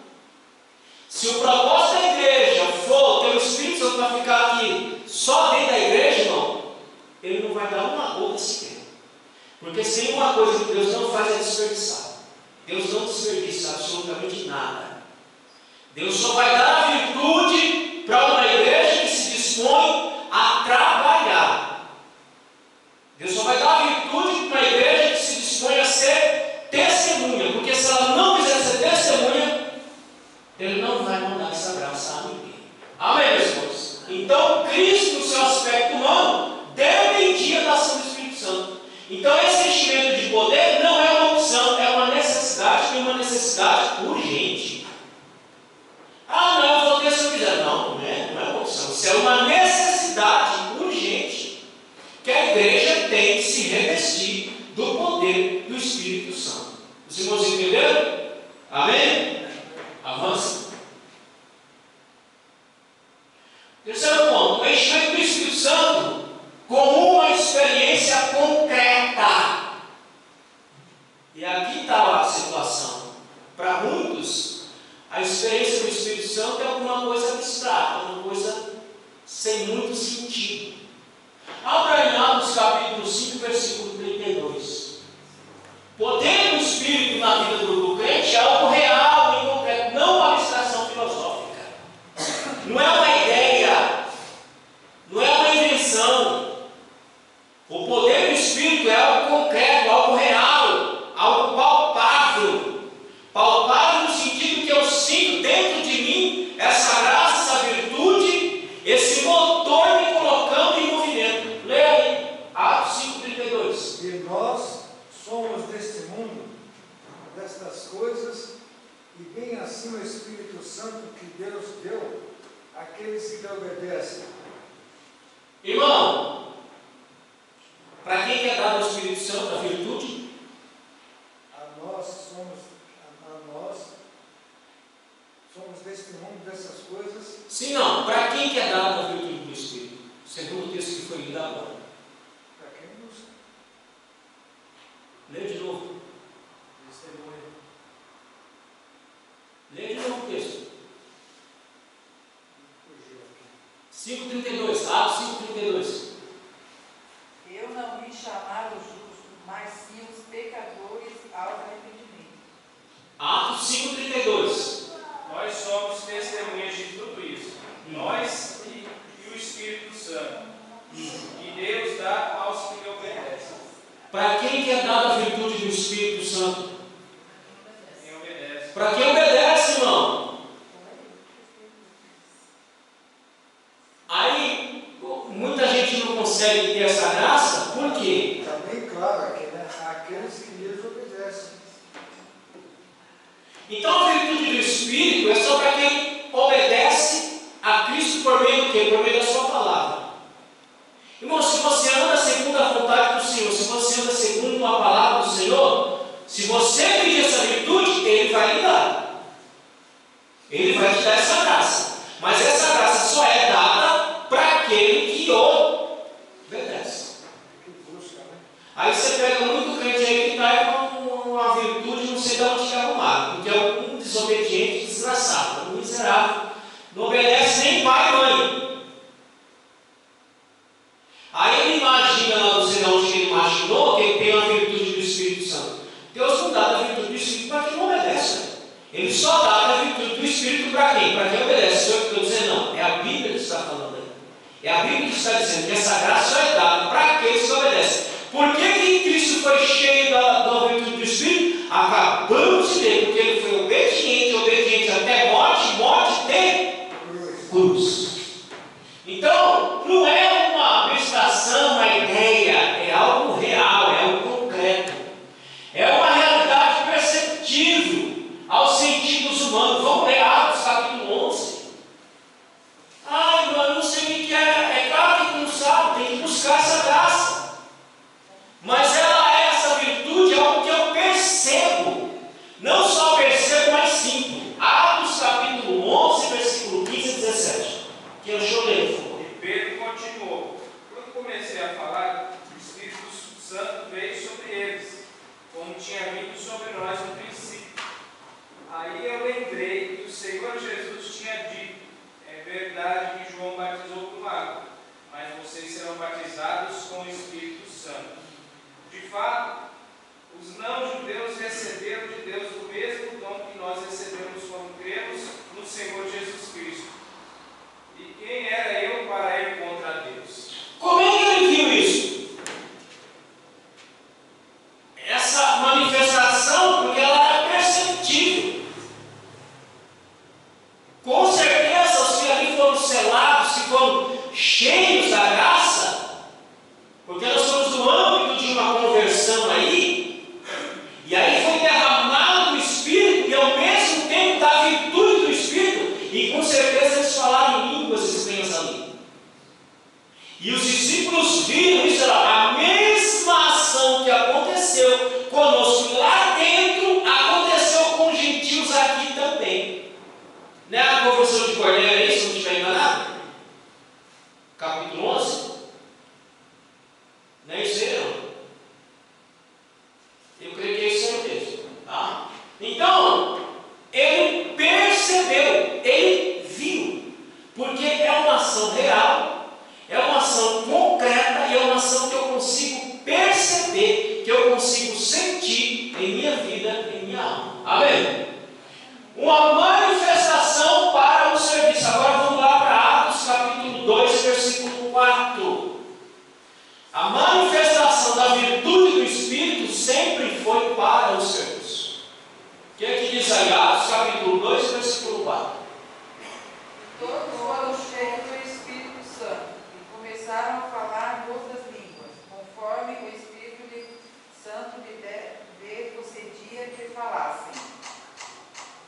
Se o propósito da igreja for ter o Espírito Santo para ficar aqui só dentro da igreja, irmão, ele não vai dar uma gota sequer. Porque sem uma coisa que Deus não faz é desperdiçar. Deus não desperdiça absolutamente nada. Deus só vai dar a virtude para uma igreja urgente. Ah, não, eu vou ter se eu quiser. Não, não é uma opção. Isso é uma necessidade urgente que a igreja tem que se revestir do poder do Espírito Santo. Os irmãos entenderam? Amém? Avança. Terceiro ponto, o enchimento do Espírito Santo com uma experiência concreta. E aqui está a situação. Para muitos, a experiência do Espírito Santo é alguma coisa abstrata, uma coisa sem muito sentido. Abra em Atos capítulo 5, versículo 32. Poder do Espírito na vida do crente é algo real e concreto, não uma abstração filosófica. Não é uma ideia, não é uma invenção. O poder do Espírito é algo concreto, algo real, algo palpável. Palpável no sentido que eu sinto dentro de mim essa graça, essa virtude, esse motor me colocando em movimento. Leia aí, Atos 5,32. E nós somos deste mundo, destas coisas, e bem assim o Espírito Santo que Deus deu àqueles que lhe obedecem. Irmão, para quem é dado o Espírito Santo, a virtude? A nós somos deste mundo, dessas coisas. Sim, não. Para quem é dado a virtude do Espírito? Segundo o texto que foi lido agora. Para quem busca. Lê de novo. Lê de novo o texto. 5,32. Atos 5,32. Eu não vim chamar os justos, mas sim os pecadores ao arrependimento. Atos 5,32. Nós somos testemunhas de tudo isso. Nós e o Espírito Santo. Que Deus dá aos que lhe obedecem. Para quem é dada a virtude do Espírito Santo? Quem obedece. Para quem obedece, irmão. Aí, muita gente não consegue ter essa graça, por quê? Está bem claro aqui, né? Aqueles que lhes obedecem. Então a virtude do Espírito é só para quem obedece a Cristo por meio do quê? Por meio da sua palavra. Irmão, se você anda segundo a vontade do Senhor, se você anda segundo a palavra do Senhor, se você pedir essa virtude, Ele vai lhe dar. Ele vai te dar essa graça. Mas essa graça só é dada para aquele que obedece. Que busca, né? Aí você pega muito crente aí que está com uma virtude, não sei de onde que arrumar, porque é um desobediente desgraçado, um miserável, não obedece nem pai e mãe. Aí ele imagina lá, não sei de onde que ele imaginou, que ele tem a virtude do Espírito Santo. Deus não dá a virtude do Espírito para quem não obedece. Ele só dá a virtude do Espírito para quem? Para quem obedece. Sou eu que estou dizendo, não. É a Bíblia que está falando aí. É a Bíblia que está dizendo que essa graça só é dada para aqueles que obedecem. Por que Cristo foi cheio da virtude do Espírito? Acabamos de ver, porque ele foi obediente até morte de cruz. Então, não é uma abstração, uma ideia, é algo real, é algo concreto. É uma realidade perceptível aos sentidos humanos. Vamos ler Atos capítulo 11. Ai, mano, não sei o que é. É claro que não sabe, tem que buscar essa graça. Mas ela é essa virtude, é algo que eu percebo. Não só percebo, mas sinto. Atos capítulo 11, versículo 15 e 17. Não é a conversão de Cornélio, é isso? Se não estiver enganado? Capítulo 11? Não é isso aí, não? Eu creio que é isso aí mesmo. Tá? Então, ele percebeu, ele viu, porque é uma ação real, é uma ação concreta e é uma ação que eu consigo perceber, que eu consigo sentir em minha vida, em minha alma. Amém? Uma manifestação para o serviço. Agora vamos lá para Atos capítulo 2, versículo 4. A manifestação da virtude do Espírito sempre foi para o serviço. O que é que diz aí? Atos capítulo 2, versículo 4. Todos foram cheios do Espírito Santo e começaram a falar em outras línguas, conforme o Espírito Santo lhe concedia que falassem.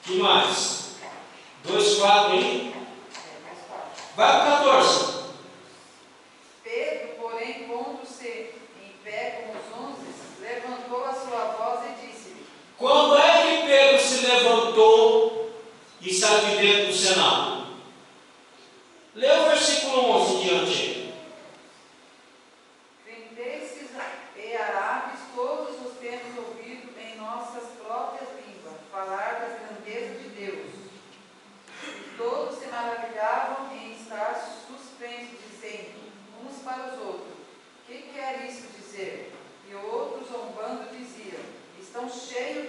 Que mais? 2,4 aí. Mais fácil. Vai para o 14. Pedro, porém, pondo-se em pé com os 11, levantou a sua voz e disse-lhe: Quando é que Pedro se levantou e saiu de dentro do cenáculo? Lê o versículo 11 em diante. Crentenses e árabes, todos os temos ouvido em nossas próprias línguas falar das grandezas de Deus. E todos se maravilhavam em estar suspensos, dizendo uns para os outros: que quer isso dizer? E outros, zombando, diziam: estão cheios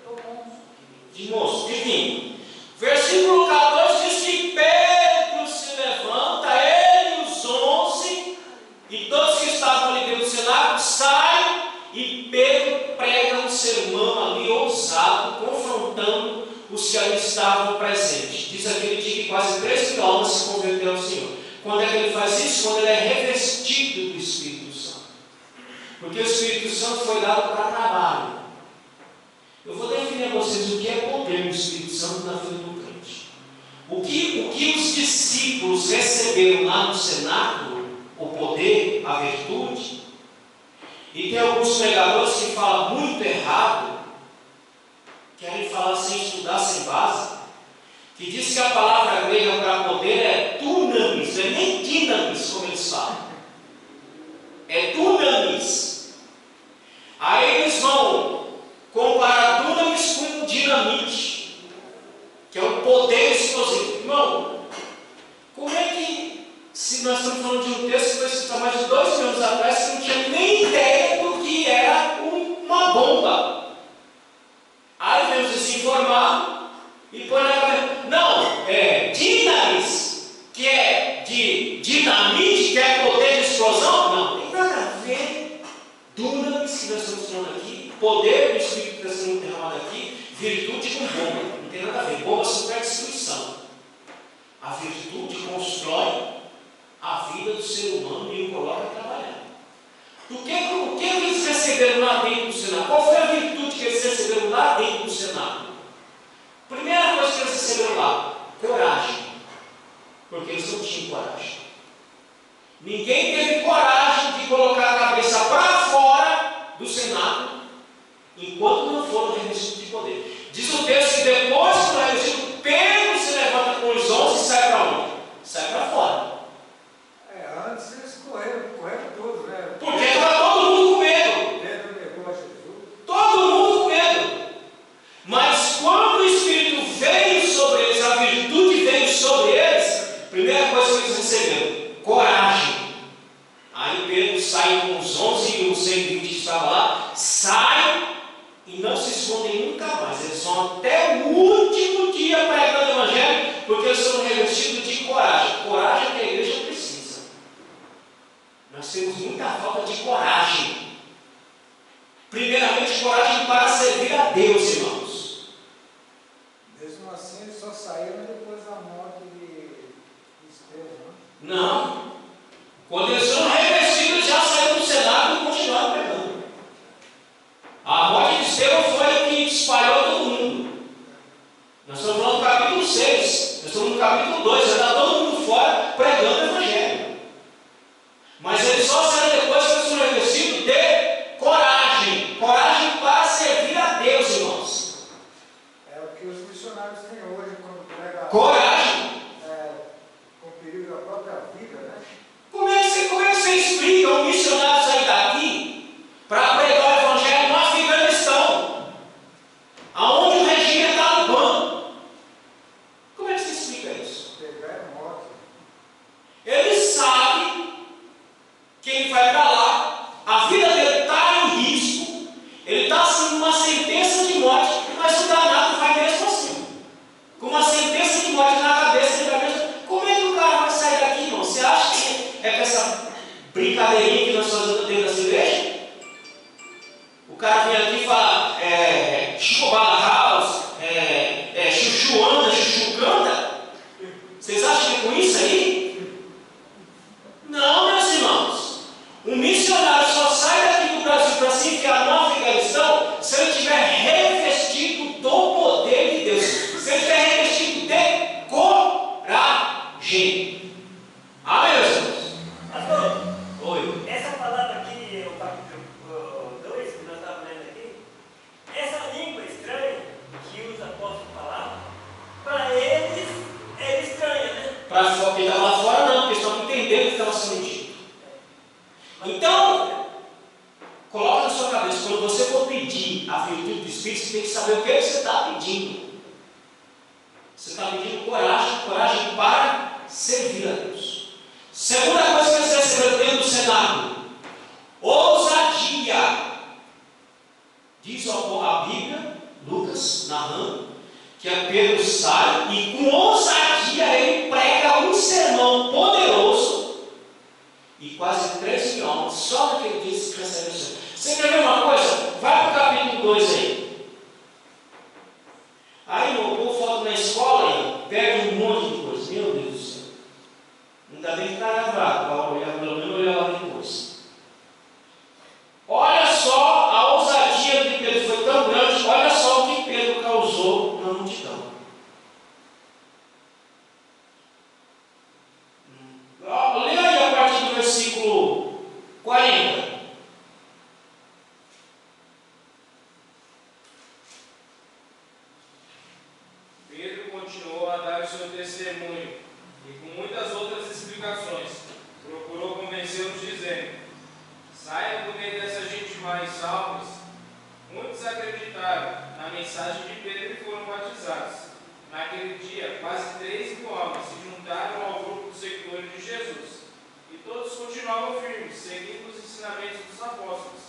do monstro. De moço, enfim. Versículo 14 diz que Pedro se levanta, ele e os 11, e todos que estavam ali dentro do cenáculo saem, e Pedro prega um sermão ali ousado, confrontando os que ali estavam presentes. Diz aquele dia que quase 3 mil almas se converteram ao Senhor. Quando é que ele faz isso? Quando ele é revestido do Espírito Santo. Porque o Espírito Santo foi dado para trabalho. Eu vou definir a vocês o que é poder do Espírito Santo na vida do crente. O que os discípulos receberam lá no cenáculo, o poder, a virtude, e tem alguns pregadores que falam muito errado, querem falar sem estudar, sem base, que diz que a palavra grega para poder é dunamis, não é nem dinamis, como eles falam. É dunamis. Aí eles vão comparar dunamis com dinamite, que é o poder explosivo. Irmão, como é que, se nós estamos falando de um texto que foi escrito há mais de 2 mil anos atrás, você não tinha nem ideia do que era uma bomba? Aí vemos desinformado e põe na cabeça. Não, é dinamis, que é de dinamite, que é poder de explosão. Não, tem nada a ver. Dunamis, que nós estamos falando aqui, poder do Espírito que está sendo derramado aqui, virtude com bomba. Não tem nada a ver. Bomba super destruição. A virtude constrói a vida do ser humano e o coloca a trabalhar. O que eles receberam lá dentro do Senado? Qual foi a virtude que eles receberam lá dentro do Senado? Primeira coisa que eles receberam lá: coragem. Porque eles não tinham coragem. Ninguém teve coragem de colocar a cabeça para fora do Senado enquanto não foram revestidos de poder. Diz o texto que depois que foram revestidos, Pedro se levanta com os 11 e sai para onde? Sai para fora. Antes eles correram todos, né? Porque estava todo mundo com medo. Pedro negou a Jesus. Todo mundo com medo. Mas quando o Espírito veio sobre eles, a virtude veio sobre eles, primeira coisa que eles receberam: coragem. Aí Pedro sai com os 11 e os 120 que estavam lá, saem e não se escondem nunca mais. Eles vão até o último dia pregando o Evangelho, porque eles são revestidos de coragem. Coragem que a igreja precisa. Nós temos muita falta de coragem. Primeiramente, coragem para servir a Deus, irmãos. Mesmo assim, eles só saíram depois da morte de Estevão. Não. Quando eles foram revestidos, já saíram do cenário e continuaram pregando. A morte de Estevão foi o que espalhou todo mundo. Nós estamos falando do capítulo 6, nós estamos no capítulo 2, já está todo mundo fora pregando o Evangelho. Mas eles só saíram depois que eles foram revestidos de coragem. Coragem para servir a Deus, irmãos. É o que os missionários têm hoje quando pregam. Coragem para fora, quem estava lá fora não, porque eles estavam entendendo o que estava sendo dito. Então, coloca na sua cabeça, quando você for pedir a virtude do Espírito, você tem que saber o que você está pedindo. Você está pedindo coragem, coragem para servir a Deus. Segunda coisa que você recebeu dentro do cenário, ousadia. Diz a Bíblia, Lucas, narrando, que Pedro sai e com ousadia ele prega um sermão poderoso e quase 3 mil almas, só naquele dia se recebe o Senhor. Você quer ver uma coisa? Vai para o capítulo 2 aí. Aí o povo falando na escola, pega um monte de coisa. Meu Deus do céu. Ainda bem que está gravado, para olhar, pelo menos olhar lá depois. Olha só a ousadia de Pedro, foi tão grande, olha só o que Pedro causou na multidão. Leia aí a partir do versículo 40. Pedro continuou a dar o seu testemunho e, com muitas outras explicações, procurou convencê-los, dizendo: saia do meio dessa gente mais salvos. Muitos acreditaram na mensagem de Pedro e foram batizados. Naquele dia, quase 3 mil almas se juntaram ao grupo dos seguidores de Jesus. E todos continuavam firmes, seguindo os ensinamentos dos apóstolos,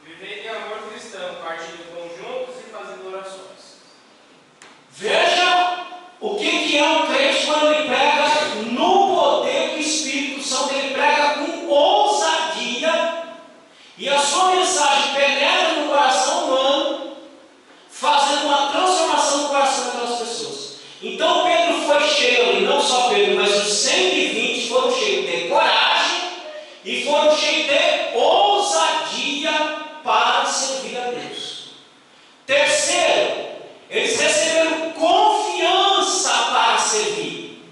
vivendo em amor cristão, partindo pão juntos e fazendo orações. Veja o que é um crente quando ele prega no poder do Espírito Santo. Ele prega com ousadia e a sua mensagem penetra no coração humano, fazendo uma transformação no coração daquelas pessoas. Então Pedro foi cheio, e não só Pedro, mas os 120 foram cheios de coragem e foram cheios de ousadia para servir a Deus. Terceiro, eles receberam confiança para servir.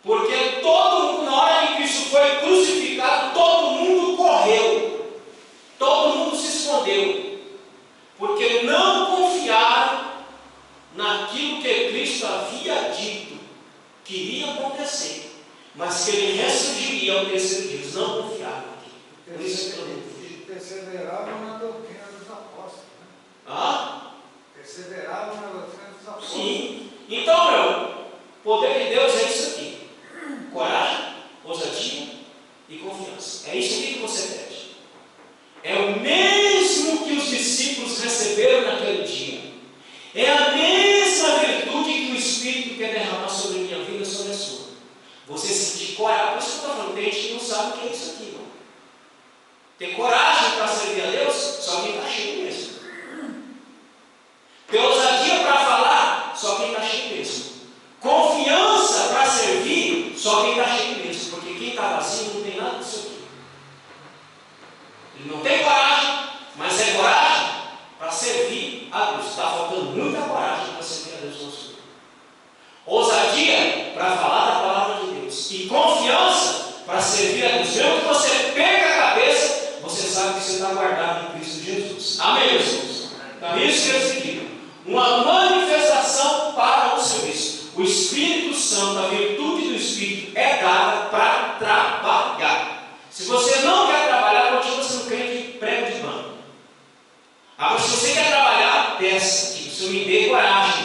Porque todo mundo, na hora que Cristo foi crucificado, todo mundo correu. Todo mundo se escondeu. Porque não confiaram naquilo que Cristo havia dito que iria acontecer, mas que ele ressurgiria ao terceiro dia. Eles não confiaram naquilo. Por isso que eu perseveravam na doutrina dos apóstolos. Perseveravam na doutrina dos apóstolos. Sim. Então, meu, o poder de Deus é isso aqui: coragem, ousadia e confiança. É isso aqui que você pede. É o mesmo que os discípulos receberam naquele dia. É a mesma virtude que o Espírito quer derramar sobre a minha vida e sobre a sua. Você sentir coragem. Por isso que eu estou falando, tem gente que não sabe o que é isso aqui, irmão. Ter coragem para servir a Deus, só quem está cheio mesmo. Ter ousadia para falar, só quem está cheio mesmo. Confiança para servir, só quem está cheio mesmo. Porque quem está vazio não tem nada disso aqui. Ele não tem coragem, mas é coragem para servir a Deus. Está faltando muita coragem para servir a Deus no nosso. Ousadia para falar da palavra de Deus. E confiança para servir a Deus. Mesmo que você perca a cabeça, você sabe que você está guardado em Cristo Jesus. Amém, meus irmãos? Então, isso que eu seguiram. Uma manifestação para o serviço. O Espírito Santo, a virtude do Espírito, é dada para trabalhar. Se você não quer trabalhar, continua sendo crente de prego de banco. Agora, se você quer trabalhar, peça que o Senhor me dê coragem,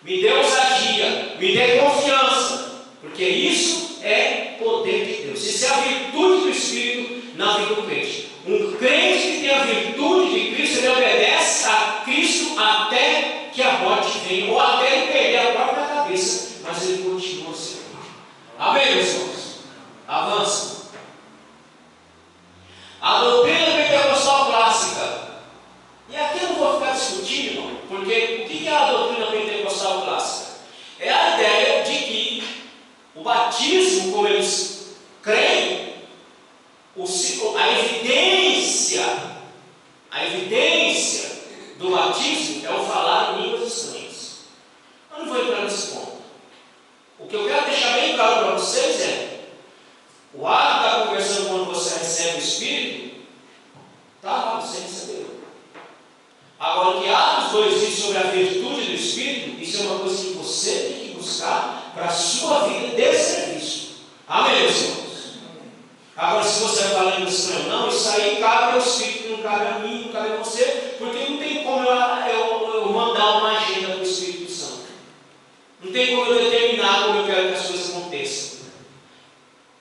me dê ousadia, me dê confiança, porque isso é poder de Deus. Isso é a virtude do Espírito na vida do crente. Um crente que tem a virtude de Cristo, ele obedece a Cristo até que a morte venha, ou até ele perder a própria cabeça, mas ele continua servindo. Amém, meus irmãos? Avança. A doutrina pentecostal clássica. E aqui eu não vou ficar discutindo, irmão, porque o que é a doutrina pentecostal clássica? É a ideia de que o batismo, como eles creem, a evidência do batismo é o falar em línguas estranhas. Eu não vou entrar nesse ponto. O que eu quero deixar bem claro para vocês é: o ato da conversão, quando você recebe o Espírito, está lá, você recebeu. Agora, o que Atos 2 diz sobre a virtude do Espírito, isso é uma coisa que você tem que buscar para a sua vida Não tem como eu determinar como eu quero que as coisas aconteçam.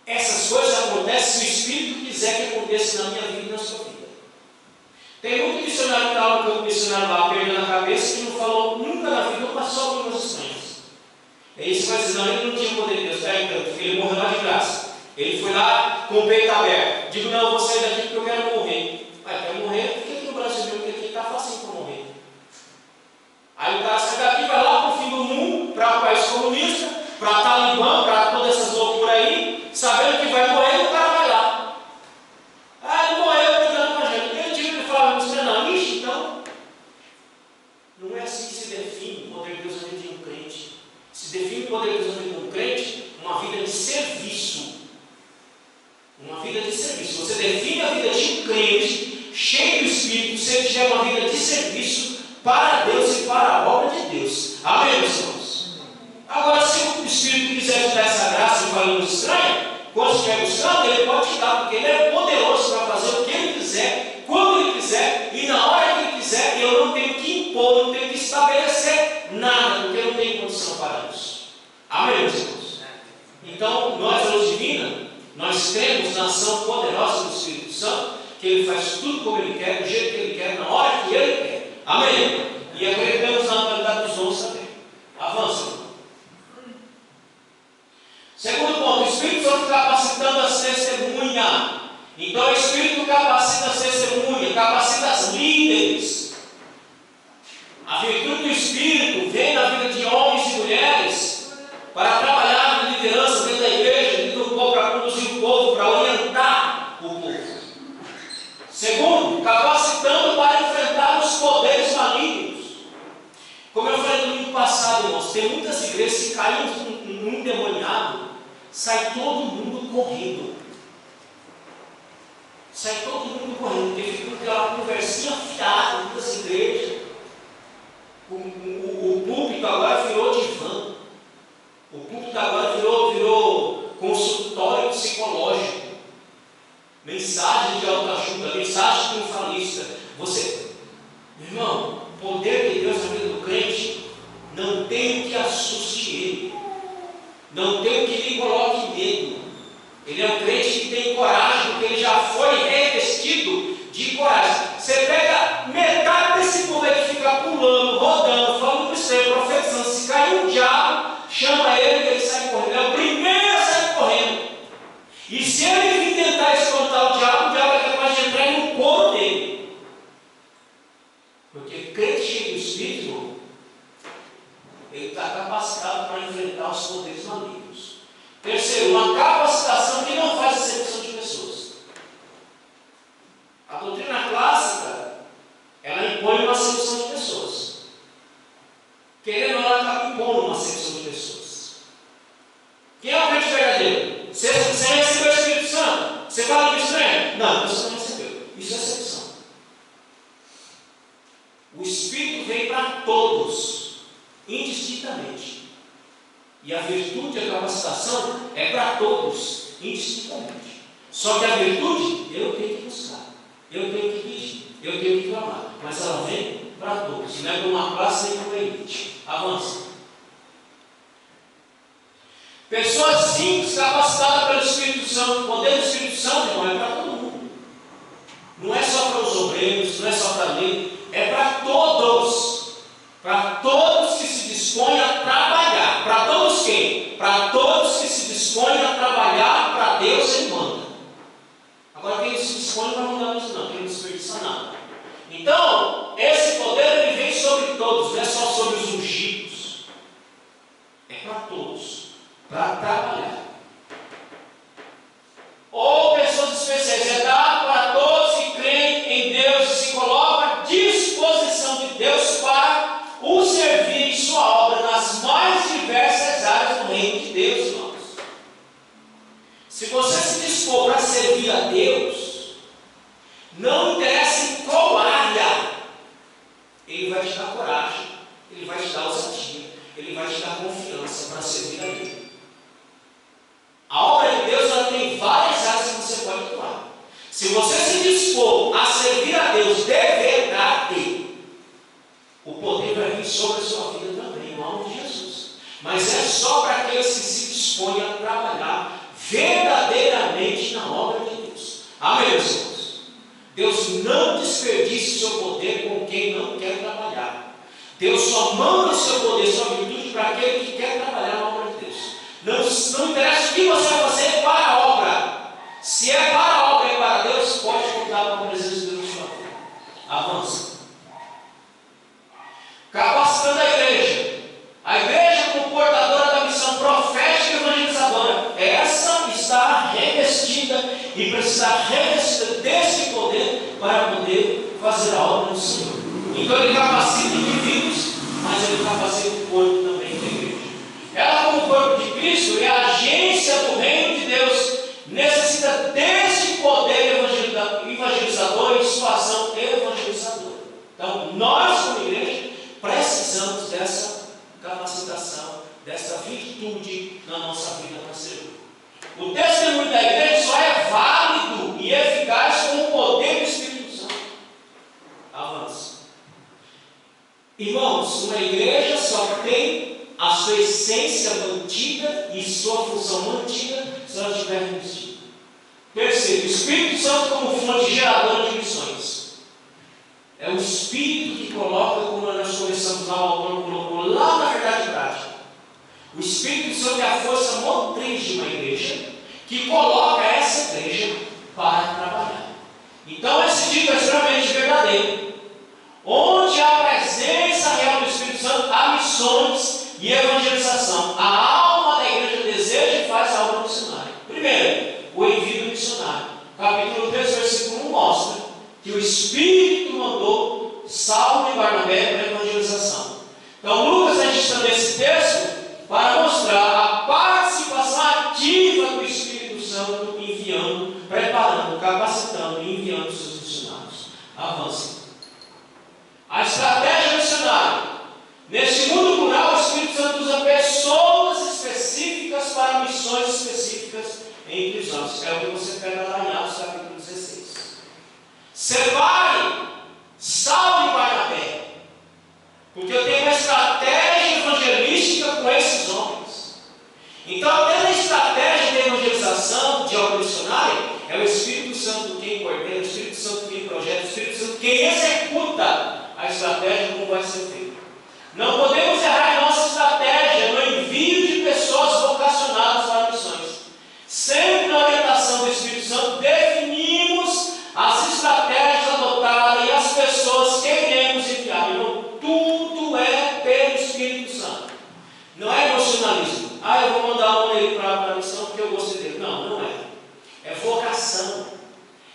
Essas coisas acontecem se o Espírito quiser que aconteça na minha vida e na sua vida. Tem muito missionário que está no campo missionário lá, perdendo a cabeça, que não falou nunca na vida, não passou algumas estranhas. Aí você vai dizer, não, ele não tinha poder de Deus, então, porque ele morreu lá de graça. Ele foi lá com o peito aberto. Digo, não, eu vou sair daqui porque eu quero morrer. Mas quer morrer? Por que o Brasil viu que aqui está facinho para morrer? Aí o cara sai daqui, vai lá para o fim do mundo, para o país comunista, para a Talibã, para todas essas loucuras aí, sabendo que vai morrer, o cara vai lá. Ah, ele morreu pregando com a gente. Ele tinha que falar, você não, ixi, então. Não é assim que se define o poder de Deus na vida de um crente. Se define o poder de Deus na vida de um crente, uma vida de serviço. Uma vida de serviço. Você define a vida de um crente, cheio do Espírito, se ele tiver uma vida de serviço para Deus e para a obra de Deus. Amém, meus irmãos? Agora, se o Espírito quiser te dar essa graça de falando estranho, quando estiver buscando, ele pode te dar, porque ele é poderoso para fazer o que ele quiser, quando ele quiser e na hora que ele quiser. E eu não tenho que impor, não tenho que estabelecer nada, porque eu não tenho condição para isso. Amém, meus irmãos? Então, nós, Luz Divina, nós cremos na ação poderosa do Espírito Santo, que ele faz tudo como ele quer, do jeito que ele quer, na hora que ele quer. Amém? E acreditamos na autoridade dos dons também. Avança. Segundo ponto, o Espírito Santo capacitando as testemunhas. Então o Espírito capacita as testemunhas, capacita as líderes. A virtude do Espírito vem na vida de homens e mulheres para trabalhar na liderança dentro da igreja, dentro do povo, para conduzir o povo, para orientar o povo. Segundo, capacitando para enfrentar os poderes malignos. Como eu falei no domingo passado, irmãos, tem muitas igrejas que caem um endemoniado, sai todo mundo correndo. Sai todo mundo correndo, porque fica aquela conversinha fiada das igrejas. O púlpito agora virou divã. O púlpito agora virou consultório psicológico. Mensagem de autoajuda, mensagem triunfalista. Meu irmão, o poder de Deus na vida do crente não tem o que assuste ele, não tem o que lhe coloque medo. Ele é um crente que tem coragem, porque ele já foi revestido de coragem. Você pega metade desse povo aí que fica pulando, rodando, falando com você, profetizando. Se cair um diabo, chama ele e ele sai correndo. É o primeiro a sair correndo. E se ele vir tentar espantar o diabo é capaz de entrar no couro dele. Porque crente cheio do Espírito, ele está capacitado para enfrentar os poderes malignos. Terceiro, uma capacitação que não faz acepção de pessoas. A doutrina clássica, ela impõe uma acepção de pessoas. Querendo ou não, ela está impondo uma acepção de pessoas. Quem é o crente verdadeiro? Você recebeu o Espírito Santo? Você fala de estranho? Não, você não recebeu. Isso é acepção. O Espírito vem para todos, indistintamente. E a virtude e a capacitação é para todos, indistintamente. Só que a virtude, eu tenho que buscar, eu tenho que pedir, eu tenho que clamar. Mas ela vem para todos, não é para uma classe nem para uma elite. Avança. Pessoas simples, capacitadas pelo Espírito Santo. O poder do Espírito Santo, irmão, é para todo mundo. Não é só para os obreiros, não é só para a lei, é para todos. Para todos que se dispõem a trabalhar. Para todos quem? Para todos que se dispõem a trabalhar para Deus, ele manda. Agora quem se dispõe não vai mandar isso não, quem não desperdiça nada. Então, esse poder ele vem sobre todos, não é só sobre os ungidos. É para todos, para trabalhar. Ou pessoas especiais, é dado para todos que creem em Deus e se colocam à disposição de Deus para o servir em sua obra nas mais diversas áreas do reino de Deus, irmãos. Se você se dispor para servir a Deus, não interessa em qual área, Ele vai te dar coragem, Ele vai te dar ousadia, Ele vai te dar confiança para servir a Ele. A obra de Deus ela tem várias áreas que você pode atuar. Se você se dispor a servir a Deus de verdade, o poder vai vir sobre a sua vida também, em nome de Jesus. mas é só para aqueles que se dispõem a trabalhar verdadeiramente na obra de Deus. Amém, meus irmãos? Deus não desperdiça o seu poder com quem não quer trabalhar. Deus só manda o seu poder, sua virtude para aquele que quer trabalhar na obra de Deus. Não interessa o que você vai fazer para a obra. Se é para a obra e para Deus, pode contar com a presença de Deus na sua vida. Avança. Capacitando a igreja. A igreja como portadora da missão profética e evangelizadora. Essa está revestida e precisa revestida desse poder para poder fazer a obra do Senhor. Então ele capacita indivíduos, mas ele capacita o corpo também da igreja. Ela, como corpo de Cristo, é a agência do reino de Deus, necessita desse poder evangelizador e sua ação evangelizadora. Então, nós, como igreja, precisamos dessa capacitação, dessa virtude na nossa vida para ser. O testemunho da igreja só é válido e eficaz com o poder do Espírito Santo. Avança. Irmãos, uma igreja só tem a sua essência mantida e sua função mantida se ela estiver revestida. Terceiro, o Espírito Santo como fonte geradora de missões. É o Espírito que coloca, como nós começamos lá, o autor colocou lá na verdade prática. O Espírito Santo é a força motriz de uma igreja que coloca essa igreja para trabalhar. Então esse dito é extremamente verdadeiro. Onde há a presença real do Espírito Santo, há missões e evangelização. A alma da igreja deseja e faz a obra missionária. Primeiro, o envio do missionário. Capítulo 3, versículo 1 mostra que o Espírito mandou Saulo e Barnabé para a evangelização. Então Lucas registrando esse texto para mostrar a participação ativa do Espírito Santo enviando, preparando, capacitando e enviando seus missionários. Avance. A estratégia missionária. Nesse mundo rural, o Espírito Santo usa pessoas específicas para missões específicas entre os anos. É o que você pega lá em Atos capítulo 16. Separe Saulo e Barnabé, porque eu tenho uma estratégia evangelística com esses homens. Então, tendo a estratégia de evangelização, de obra missionária, é o Espírito Santo quem coordena, o Espírito Santo quem projeta, o Espírito Santo quem executa a estratégia como vai ser feita. Não podemos errar em nossa estratégia no envio de pessoas vocacionadas para missões. Sempre na orientação do Espírito Santo definimos as estratégias adotadas e as pessoas que iremos enviar. Então, tudo é pelo Espírito Santo. Não é emocionalismo. Eu vou mandar um aí para a missão porque eu gostei dele. Não, não é. É vocação.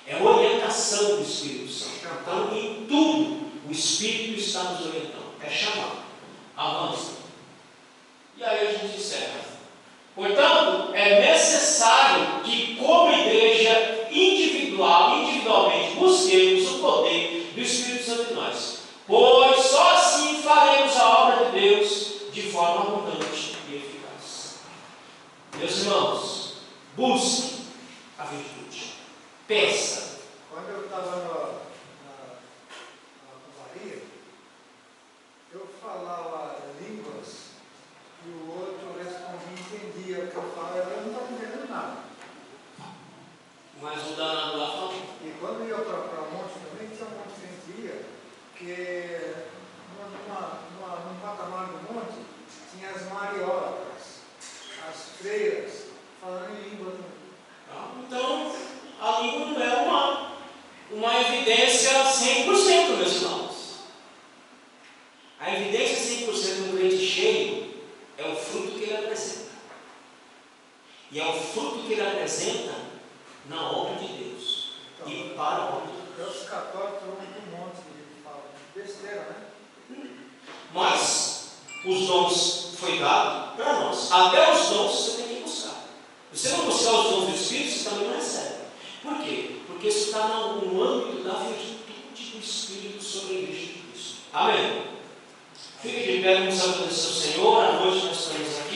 É orientação do Espírito Santo. Então, em tudo, o Espírito está nos orientando. É chamar. Avança. E aí a gente encerra. Portanto, é necessário que, como igreja individualmente, busquemos o poder do Espírito Santo em nós. Pois só assim faremos a obra de Deus de forma abundante e eficaz. Meus irmãos, busque a virtude. Peça. Quando eu estava na Bahia, eu falava línguas e o outro respondia e entendia o que eu falava, eu não estava entendendo nada. Mas o danado lá falou. E quando eu ia para Monte também, tinha um monte de gente ia, que num patamar do monte tinha as mariocas, as freiras, falando em língua também. Então, a língua não é uma evidência 100%, meus irmãos. A evidência 100% do crente cheio é o fruto que ele apresenta. E é o fruto que ele apresenta na obra de Deus. Então, e para a obra de Deus. Os católicos vão um monte de falam besteira, né? Mas os dons foi dado para nós. Até os dons você tem que buscar. Se você não buscar os dons do Espírito, você também não recebe. Por quê? Porque isso está no âmbito da virtude do Espírito sobre a igreja de Cristo. Amém? Fique de pé, vamos agradecer ao Senhor. À noite nós estamos aqui.